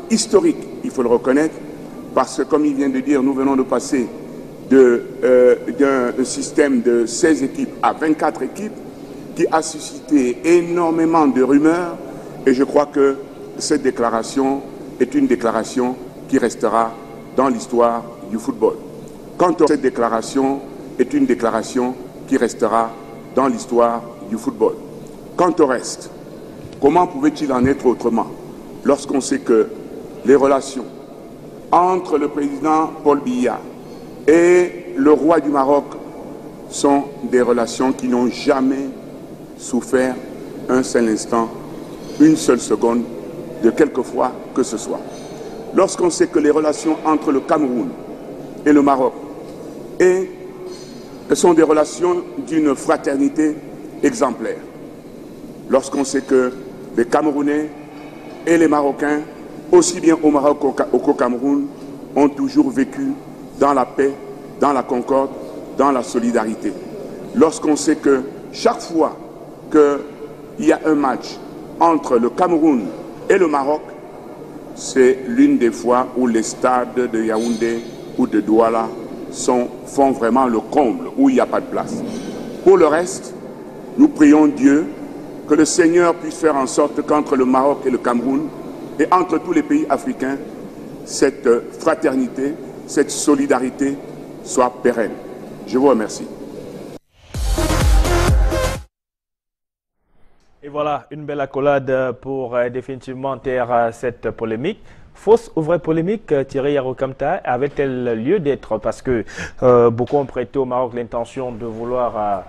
historique, il faut le reconnaître, parce que comme il vient de dire, nous venons de passer d'un système de 16 équipes à 24 équipes qui a suscité énormément de rumeurs et je crois que cette déclaration est une déclaration qui restera dans l'histoire du football. Cette déclaration est une déclaration qui restera dans l'histoire du football. Quant au reste, comment pouvait-il en être autrement lorsqu'on sait que les relations entre le président Paul Biya et le roi du Maroc sont des relations qui n'ont jamais souffert un seul instant, une seule seconde, de quelque fois que ce soit. Lorsqu'on sait que les relations entre le Cameroun et le Maroc sont des relations d'une fraternité exemplaire. Lorsqu'on sait que les Camerounais et les Marocains, aussi bien au Maroc qu'au Cameroun, ont toujours vécu dans la paix, dans la concorde, dans la solidarité. Lorsqu'on sait que chaque fois qu'il y a un match entre le Cameroun et le Maroc, c'est l'une des fois où les stades de Yaoundé ou de Douala font vraiment le comble, où il n'y a pas de place. Pour le reste, nous prions Dieu que le Seigneur puisse faire en sorte qu'entre le Maroc et le Cameroun, et entre tous les pays africains, cette fraternité, cette solidarité soit pérenne. Je vous remercie. Et voilà, une belle accolade pour définitivement taire cette polémique. Fausse ou vraie polémique, Thierry Yarokamta, avait-elle lieu d'être? Parce que beaucoup ont prêté au Maroc l'intention de vouloir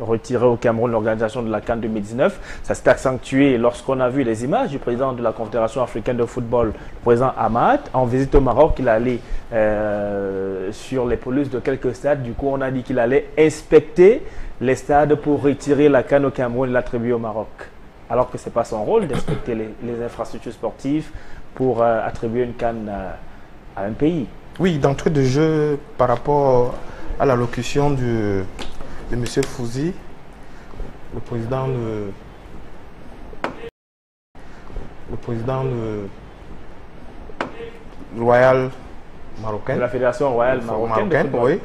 retirer au Cameroun l'organisation de la CAN 2019. Ça s'est accentué lorsqu'on a vu les images du président de la Confédération africaine de football, le président Hamad, en visite au Maroc. Il allait sur les pelouses de quelques stades. Du coup, on a dit qu'il allait inspecter les stades pour retirer la CAN au Cameroun et l'attribuer au Maroc. Alors que ce n'est pas son rôle d'inspecter les infrastructures sportives pour attribuer une CAN à un pays. Oui, d'entrée de jeu, par rapport à l'allocution de M. Fouzi, le président royal marocain. De la Fédération royale marocaine. Oui.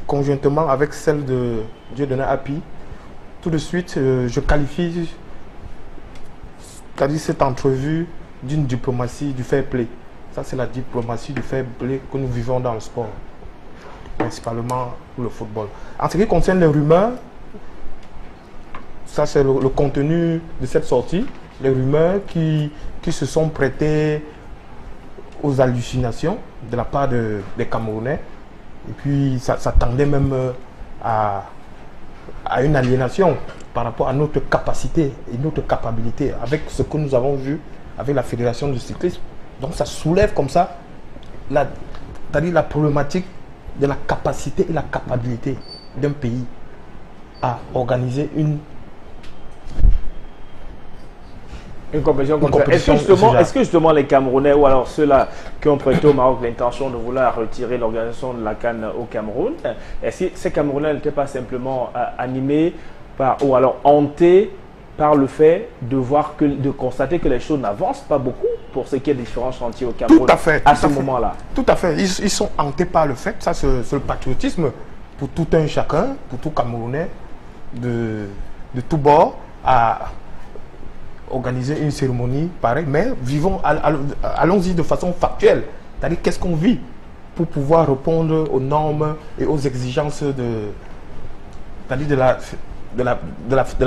Conjointement avec celle de Dieudonné Api, tout de suite, je qualifie cette entrevue d'une diplomatie du fair play. Ça, c'est la diplomatie du fair play que nous vivons dans le sport, principalement pour le football. En ce qui concerne les rumeurs, ça c'est le contenu de cette sortie, les rumeurs qui se sont prêtées aux hallucinations de la part des Camerounais. Et puis ça tendait même à une aliénation par rapport à notre capacité et notre capacité avec ce que nous avons vu avec la Fédération de cyclisme. Donc ça soulève comme ça la problématique de la capacité et la capacité d'un pays à organiser une compétition comme ça. Est-ce que justement les Camerounais ou alors ceux-là qui ont prêté au Maroc l'intention de vouloir retirer l'organisation de la CAN au Cameroun, est-ce que ces Camerounais n'étaient pas simplement animés par, ou alors hantés par le fait de constater que les choses n'avancent pas beaucoup pour ce qui est des différents chantiers au Cameroun à ce moment-là? Tout à fait. Ils sont hantés par le fait, ça c'est le patriotisme pour tout un chacun, pour tout Camerounais de tout bord à organiser une cérémonie pareille, mais allons-y de façon factuelle. C'est-à-dire qu'est-ce qu'on vit pour pouvoir répondre aux normes et aux exigences de la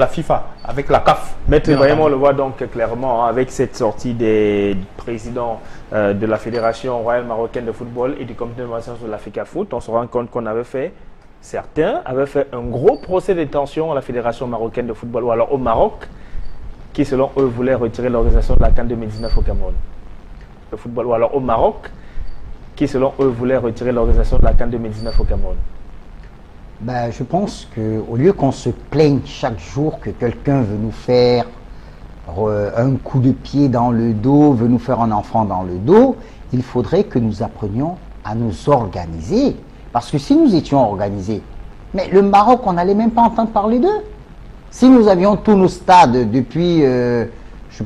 FIFA avec la CAF. Maître Ibrahim, on le voit donc clairement avec cette sortie des présidents de la Fédération royale marocaine de football et du comité d'organisation de l'Africa Foot. On se rend compte qu'on avait fait, certains avaient fait un gros procès d'intention à la Fédération marocaine de football ou alors au Maroc, qui selon eux voulaient retirer l'organisation de la CAN 2019 au Cameroun. Le football ou alors au Maroc, qui selon eux voulaient retirer l'organisation de la CAN 2019 au Cameroun. Ben, je pense qu'au lieu qu'on se plaigne chaque jour que quelqu'un veut nous faire un coup de pied dans le dos, veut nous faire un enfant dans le dos, il faudrait que nous apprenions à nous organiser. Parce que si nous étions organisés, mais le Maroc, on n'allait même pas entendre parler d'eux. Si nous avions tous nos stades depuis, je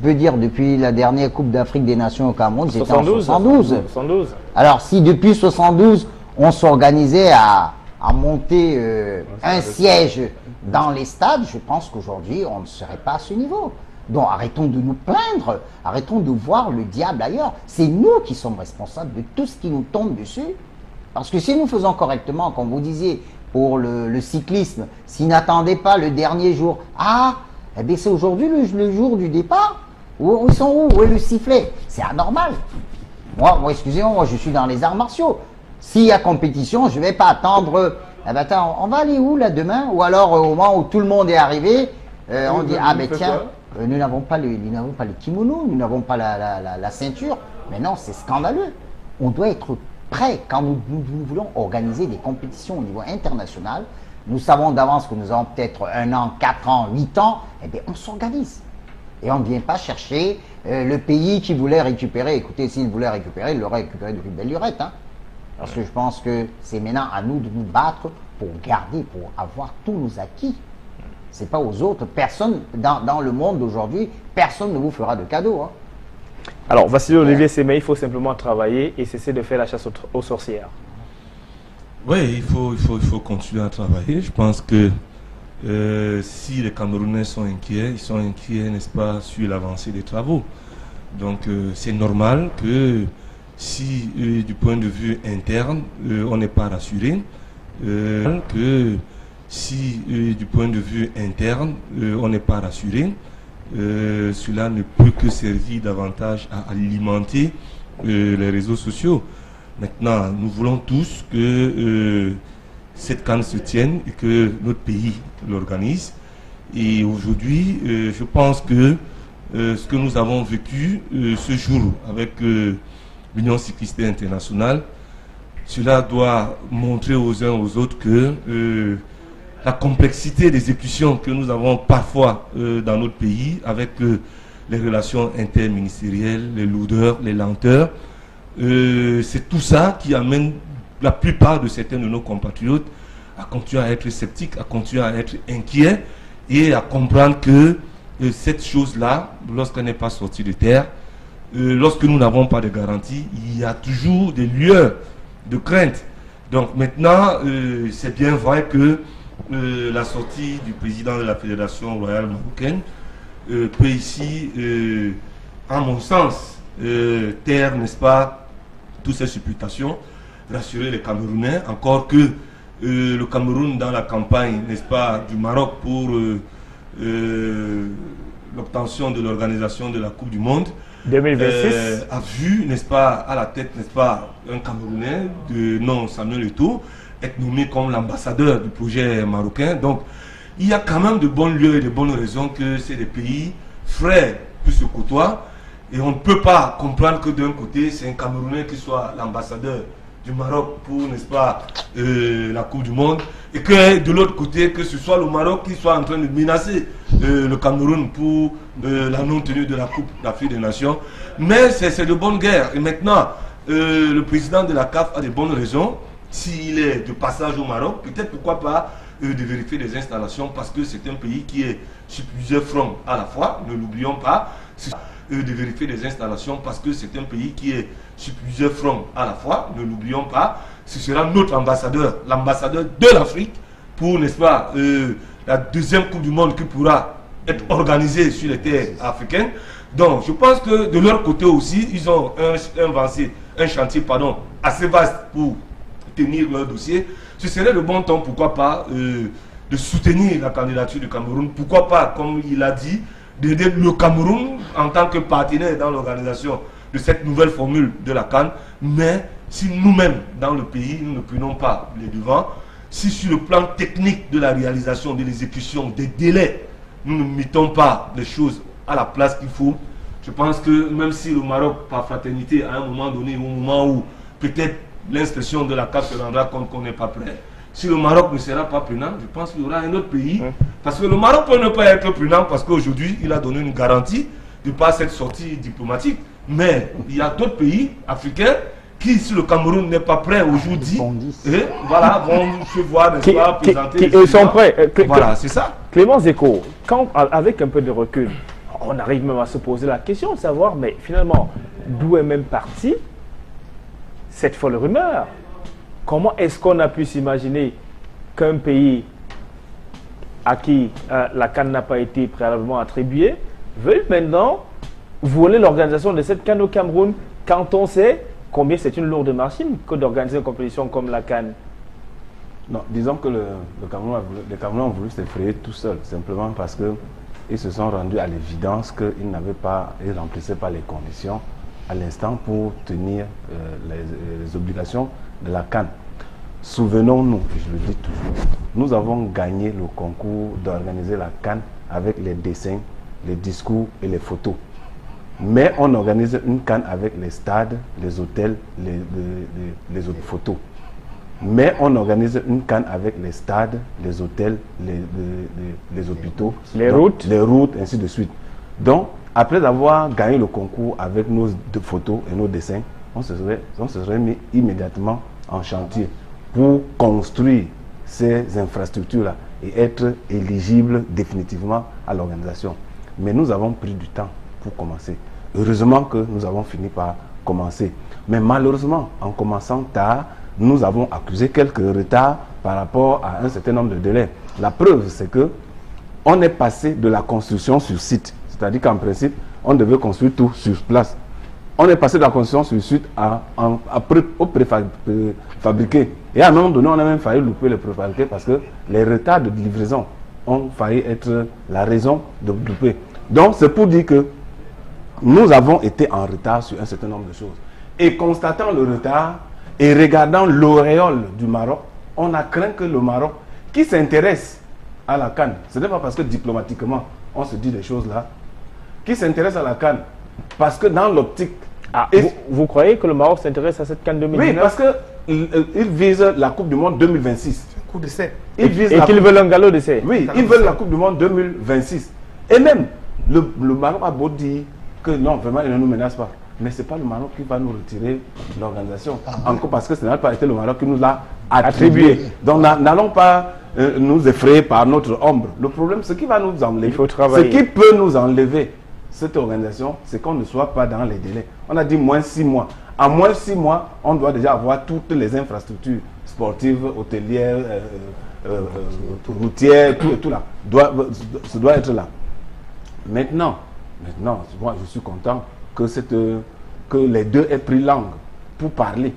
peux dire, depuis la dernière Coupe d'Afrique des Nations au Cameroun, c'était en 72. Alors si depuis 72, on s'organisait à monter un siège dans les stades, je pense qu'aujourd'hui, on ne serait pas à ce niveau. Donc arrêtons de nous plaindre, arrêtons de voir le diable ailleurs. C'est nous qui sommes responsables de tout ce qui nous tombe dessus. Parce que si nous faisons correctement, comme vous disiez, pour le cyclisme, s'ils n'attendaient pas le dernier jour, eh bien c'est aujourd'hui le jour du départ. Où ils sont où est le sifflet? C'est anormal. Moi excusez-moi, je suis dans les arts martiaux. S'il y a compétition, je ne vais pas attendre, attends, on va aller où là demain? Ou alors au moment où tout le monde est arrivé, on dit, ben tiens, nous n'avons pas les kimonos, nous n'avons pas la ceinture. Mais non, c'est scandaleux. On doit être prêt quand nous voulons organiser des compétitions au niveau international. Nous savons d'avance que nous avons peut-être 1 an, 4 ans, 8 ans. Eh bien, on s'organise. Et on ne vient pas chercher le pays qui voulait récupérer. Écoutez, s'il voulait récupérer, il l'aurait récupéré depuis belle lurette. Hein. Parce que je pense que c'est maintenant à nous de nous battre pour garder, pour avoir tous nos acquis. Ce n'est pas aux autres. Personne, dans le monde d'aujourd'hui, personne ne vous fera de cadeau. Hein. Alors, Vassili Olivier Sémé, il faut simplement travailler et cesser de faire la chasse aux sorcières. Oui, il faut continuer à travailler. Je pense que si les Camerounais sont inquiets, ils sont inquiets, n'est-ce pas, sur l'avancée des travaux. Donc, c'est normal que si, du point de vue interne, on n'est pas rassuré, cela ne peut que servir davantage à alimenter les réseaux sociaux. Maintenant, nous voulons tous que cette CAN se tienne et que notre pays l'organise. Et aujourd'hui, je pense que ce que nous avons vécu ce jour avec l'Union cycliste internationale, cela doit montrer aux uns aux autres que la complexité des exécutions que nous avons parfois dans notre pays avec les relations interministérielles, les lourdeurs, les lenteurs, c'est tout ça qui amène la plupart de certains de nos compatriotes à continuer à être sceptiques, à continuer à être inquiets et à comprendre que cette chose-là, lorsqu'elle n'est pas sortie de terre, lorsque nous n'avons pas de garantie, il y a toujours des lueurs de crainte. Donc maintenant, c'est bien vrai que la sortie du président de la Fédération royale marocaine peut ici, à mon sens, taire, n'est-ce pas, toutes ces supputations, rassurer les Camerounais, encore que le Cameroun dans la campagne, n'est-ce pas, du Maroc pour l'obtention de l'organisation de la Coupe du Monde 2026 a vu, n'est-ce pas, à la tête, n'est-ce pas, un Camerounais de nom Samuel Eto'o être nommé comme l'ambassadeur du projet marocain. Donc il y a quand même de bonnes lieux et de bonnes raisons que c'est des pays frères qui se côtoient et on ne peut pas comprendre que d'un côté c'est un Camerounais qui soit l'ambassadeur du Maroc pour, n'est-ce pas, la Coupe du Monde, et que de l'autre côté, que ce soit le Maroc qui soit en train de menacer le Cameroun pour la non-tenue de la Coupe d'Afrique des Nations. Mais c'est de bonne guerre. Et maintenant, le président de la CAF a de bonnes raisons. S'il est de passage au Maroc, peut-être pourquoi pas de vérifier les installations, parce que c'est un pays qui est sur plusieurs fronts à la fois, ne l'oublions pas. De vérifier les installations parce que c'est un pays qui est sur plusieurs fronts à la fois, ne l'oublions pas. Ce sera notre ambassadeur, l'ambassadeur de l'Afrique pour, n'est-ce pas, la deuxième Coupe du Monde qui pourra être organisée sur les terres africaines. Donc je pense que de leur côté aussi, ils ont un chantier assez vaste pour tenir leur dossier. Ce serait le bon temps, pourquoi pas, de soutenir la candidature du Cameroun, pourquoi pas, comme il a dit, d'aider le Cameroun en tant que partenaire dans l'organisation de cette nouvelle formule de la CAN. Mais si nous-mêmes, dans le pays, nous ne prenons pas les devants, si sur le plan technique de la réalisation, de l'exécution, des délais, nous ne mettons pas les choses à la place qu'il faut, je pense que même si le Maroc, par fraternité, à un moment donné, au moment où peut-être l'inspection de la CAF se rendra compte qu'on n'est pas prêt, si le Maroc ne sera pas prenant, je pense qu'il y aura un autre pays. Parce que le Maroc peut ne pas être prenant parce qu'aujourd'hui, il a donné une garantie de pas cette sortie diplomatique. Mais il y a d'autres pays africains qui, si le Cameroun n'est pas prêt aujourd'hui, voilà, vont se voir, n'est-ce pas, présenter. Ils sont prêts. Voilà, c'est ça. Clément Zeko, avec un peu de recul, on arrive même à se poser la question de savoir, mais finalement, d'où est même partie cette folle rumeur? Comment est-ce qu'on a pu s'imaginer qu'un pays à qui la CAN n'a pas été préalablement attribuée veuille maintenant voler l'organisation de cette CAN au Cameroun quand on sait combien c'est une lourde machine que d'organiser une compétition comme la CAN? Non, disons que les Camerounais ont voulu s'effrayer tout seuls, simplement parce qu'ils se sont rendus à l'évidence qu'ils ne remplissaient pas les conditions à l'instant pour tenir les obligations de la CAN. Souvenons-nous, je le dis toujours, nous avons gagné le concours d'organiser la CAN avec les dessins, les discours et les photos. Mais on organise une CAN avec les stades, les hôtels, les autres photos. Mais on organise une CAN avec les stades, les hôtels, les hôpitaux, les routes, ainsi de suite. Donc, après avoir gagné le concours avec nos photos et nos dessins, on se serait mis immédiatement en chantier pour construire ces infrastructures-là et être éligible définitivement à l'organisation. Mais nous avons pris du temps pour commencer. Heureusement que nous avons fini par commencer. Mais malheureusement, en commençant tard, nous avons accusé quelques retards par rapport à un certain nombre de délais. La preuve, c'est que on est passé de la construction sur site. C'est-à-dire qu'en principe, on devait construire tout sur place. On est passé de la construction sur site au préfabriqué. Et à un moment donné, on a même failli louper le préfabriqué parce que les retards de livraison ont failli être la raison de louper. Donc, c'est pour dire que nous avons été en retard sur un certain nombre de choses. Et constatant le retard et regardant l'auréole du Maroc, on a craint que le Maroc, qui s'intéresse à la CAN, ce n'est pas parce que diplomatiquement on se dit des choses là, qui s'intéresse à la CAN, parce que dans l'optique... Ah, vous croyez que le Maroc s'intéresse à cette CAN 2019? Oui, parce qu'ils visent la Coupe du Monde 2026. Un coup d'essai. Et qu'ils veulent un galop d'essai. Oui, ils veulent la Coupe du Monde 2026. Et même, le Maroc a beau dire que non, vraiment, il ne nous menace pas. Mais ce n'est pas le Maroc qui va nous retirer l'organisation. Encore parce que ce n'a pas été le Maroc qui nous l'a attribué. Donc n'allons pas nous effrayer par notre ombre. Le problème, ce qui va nous enlever, il faut travailler. Ce qui peut nous enlever cette organisation, c'est qu'on ne soit pas dans les délais. On a dit moins 6 mois. En moins 6 mois, on doit déjà avoir toutes les infrastructures sportives, hôtelières, routières, tout là. Ça doit être là. Maintenant, moi je suis content que les deux aient pris langue pour parler.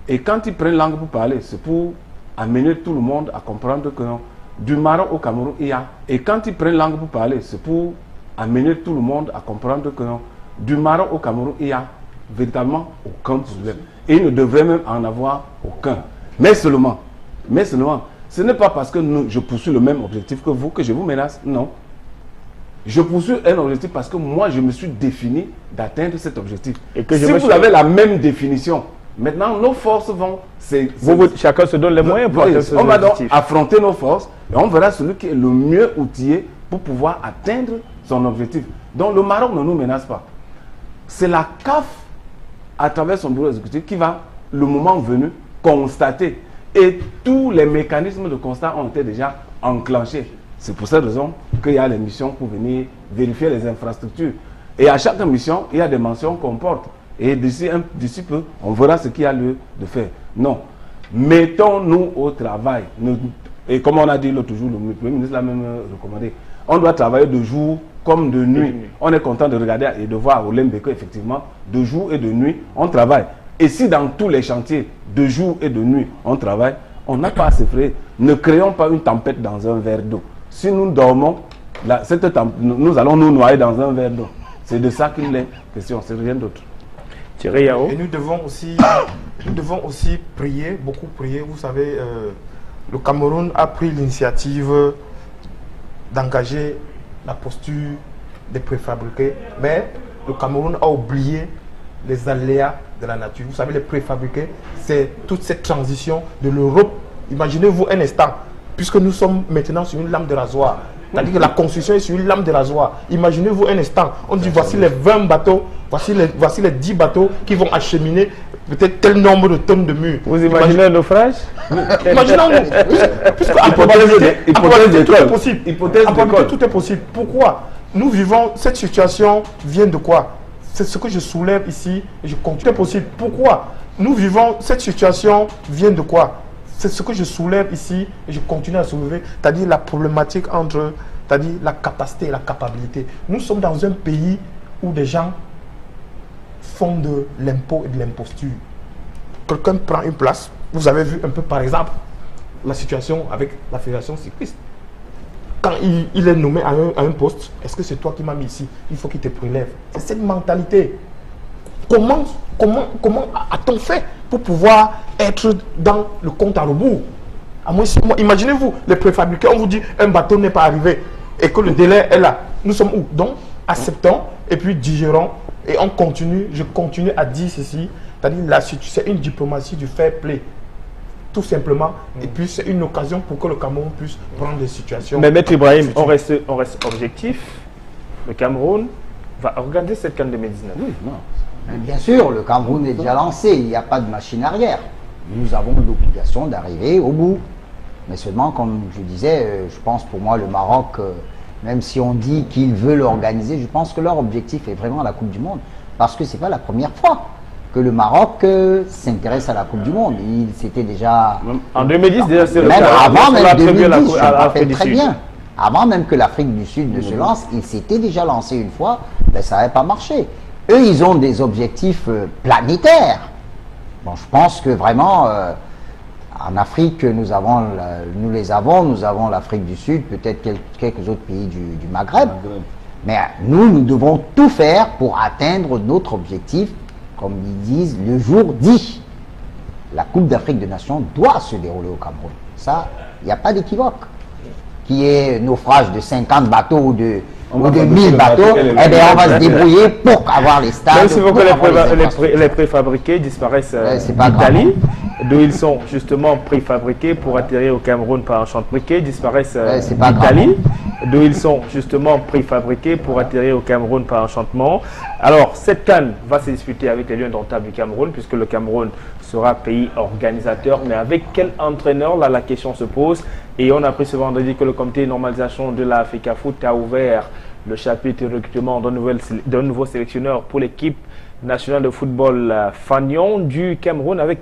Et quand ils prennent langue pour parler, c'est pour amener tout le monde à comprendre que non, du Maroc au Cameroun, il y a. Et quand ils prennent langue pour parler, c'est pour amener tout le monde à comprendre que non, du Maroc au Cameroun, il y a véritablement aucun problème. Et il ne devrait même en avoir aucun. Mais seulement, ce n'est pas parce que je poursuis le même objectif que vous que je vous menace, non. Je poursuis un objectif parce que moi, je me suis défini d'atteindre cet objectif. Et que si vous avez la même définition, maintenant, nos forces vont... Chacun se donne les moyens pour atteindre cet objectif. On va donc affronter nos forces et on verra celui qui est le mieux outillé pour pouvoir atteindre son objectif. Donc, le Maroc ne nous menace pas. C'est la CAF, à travers son bureau exécutif, qui va, le moment venu, constater. Et tous les mécanismes de constat ont été déjà enclenchés. C'est pour cette raison qu'il y a les missions pour venir vérifier les infrastructures. Et à chaque mission, il y a des mentions qu'on porte. Et d'ici peu, on verra ce qu'il y a lieu de faire. Non. Mettons-nous au travail. Et comme on a dit l'autre jour, le Premier ministre l'a même recommandé, on doit travailler de jour comme de nuit. On est content de regarder et de voir au Lembeko, effectivement, de jour et de nuit, on travaille. Et si dans tous les chantiers, de jour et de nuit, on travaille, on n'a pas à s'effrayer. Ne créons pas une tempête dans un verre d'eau. Si nous dormons, nous allons nous noyer dans un verre d'eau. C'est de ça qu'il est question, c'est rien d'autre. Thierry Yao. Et nous devons aussi prier, beaucoup prier. Vous savez, le Cameroun a pris l'initiative d'engager la posture des préfabriqués, mais le Cameroun a oublié les aléas de la nature. Vous savez, les préfabriqués, c'est toute cette transition de l'Europe. Imaginez-vous un instant, puisque nous sommes maintenant sur une lame de rasoir. C'est-à-dire que la construction est sur une lame de rasoir. Imaginez-vous un instant, on dit voici les 20 bateaux, voici les 10 bateaux qui vont acheminer peut-être tel nombre de tonnes de murs. Vous imaginez un naufrage? Imaginons-nous, puisque en probabilité, tout est possible. En probabilité, tout est possible. Pourquoi? Nous vivons, cette situation vient de quoi? C'est ce que je soulève ici et je continue. Tout est possible. Pourquoi? Nous vivons, cette situation vient de quoi? C'est ce que je soulève ici et je continue à soulever, c'est-à-dire la problématique entre, c'est-à-dire la capacité et la capacité. Nous sommes dans un pays où des gens font de l'impôt et de l'imposture. Quelqu'un prend une place. Vous avez vu un peu, par exemple, la situation avec la fédération cycliste. Quand il est nommé à un poste, est-ce que c'est toi qui m'as mis ici? Il faut qu'il te prélève. C'est cette mentalité. Comment a-t-on fait pour pouvoir être dans le compte à rebours? Imaginez-vous, les préfabriqués, on vous dit un bateau n'est pas arrivé et que le délai est là. Nous sommes où? Donc, acceptons et puis digérons et on continue. Je continue à dire ceci, c'est-à-dire c'est une diplomatie du fair play. Tout simplement. Et puis, c'est une occasion pour que le Cameroun puisse prendre des situations. Mais Maître Ibrahim, on reste objectif. Le Cameroun va organiser cette CAN 2019. Oui, non. Bien sûr, le Cameroun est déjà lancé, il n'y a pas de machine arrière. Nous avons l'obligation d'arriver au bout. Mais seulement, comme je disais, je pense pour moi le Maroc, même si on dit qu'il veut l'organiser, je pense que leur objectif est vraiment la Coupe du Monde. Parce que ce n'est pas la première fois que le Maroc s'intéresse à la Coupe du Monde. C'était déjà... En 2010, déjà, c'est le cas. Avant même 2010, je me rappelle très bien. Avant même que l'Afrique du Sud ne se lance, il s'était déjà lancé une fois, mais ça n'avait pas marché. Eux, ils ont des objectifs planétaires. Bon, je pense que vraiment, en Afrique, nous avons l'Afrique du Sud, peut-être quelques autres pays du Maghreb. Mais nous devons tout faire pour atteindre notre objectif, comme ils disent, le jour dit. la Coupe d'Afrique des Nations doit se dérouler au Cameroun. Ça, il n'y a pas d'équivoque. Qui est naufrage de 50 bateaux ou de 1000 bateaux, eh bien, on va se débrouiller pour avoir les stades. Même si vous que les préfabriqués disparaissent d'Italie, d'où ils sont justement préfabriqués pour atterrir au Cameroun par un chantier, disparaissent d'Italie, d'où ils sont justement préfabriqués pour atterrir au Cameroun par enchantement. Alors, cette CAN va se disputer avec les Lions indomptables du Cameroun, puisque le Cameroun sera pays organisateur. Mais avec quel entraîneur, là, la question se pose. Et on a appris ce vendredi que le comité de normalisation de la Africa Foot a ouvert le chapitre de recrutement d'un nouveau sélectionneur pour l'équipe nationale de football Fagnon du Cameroun avec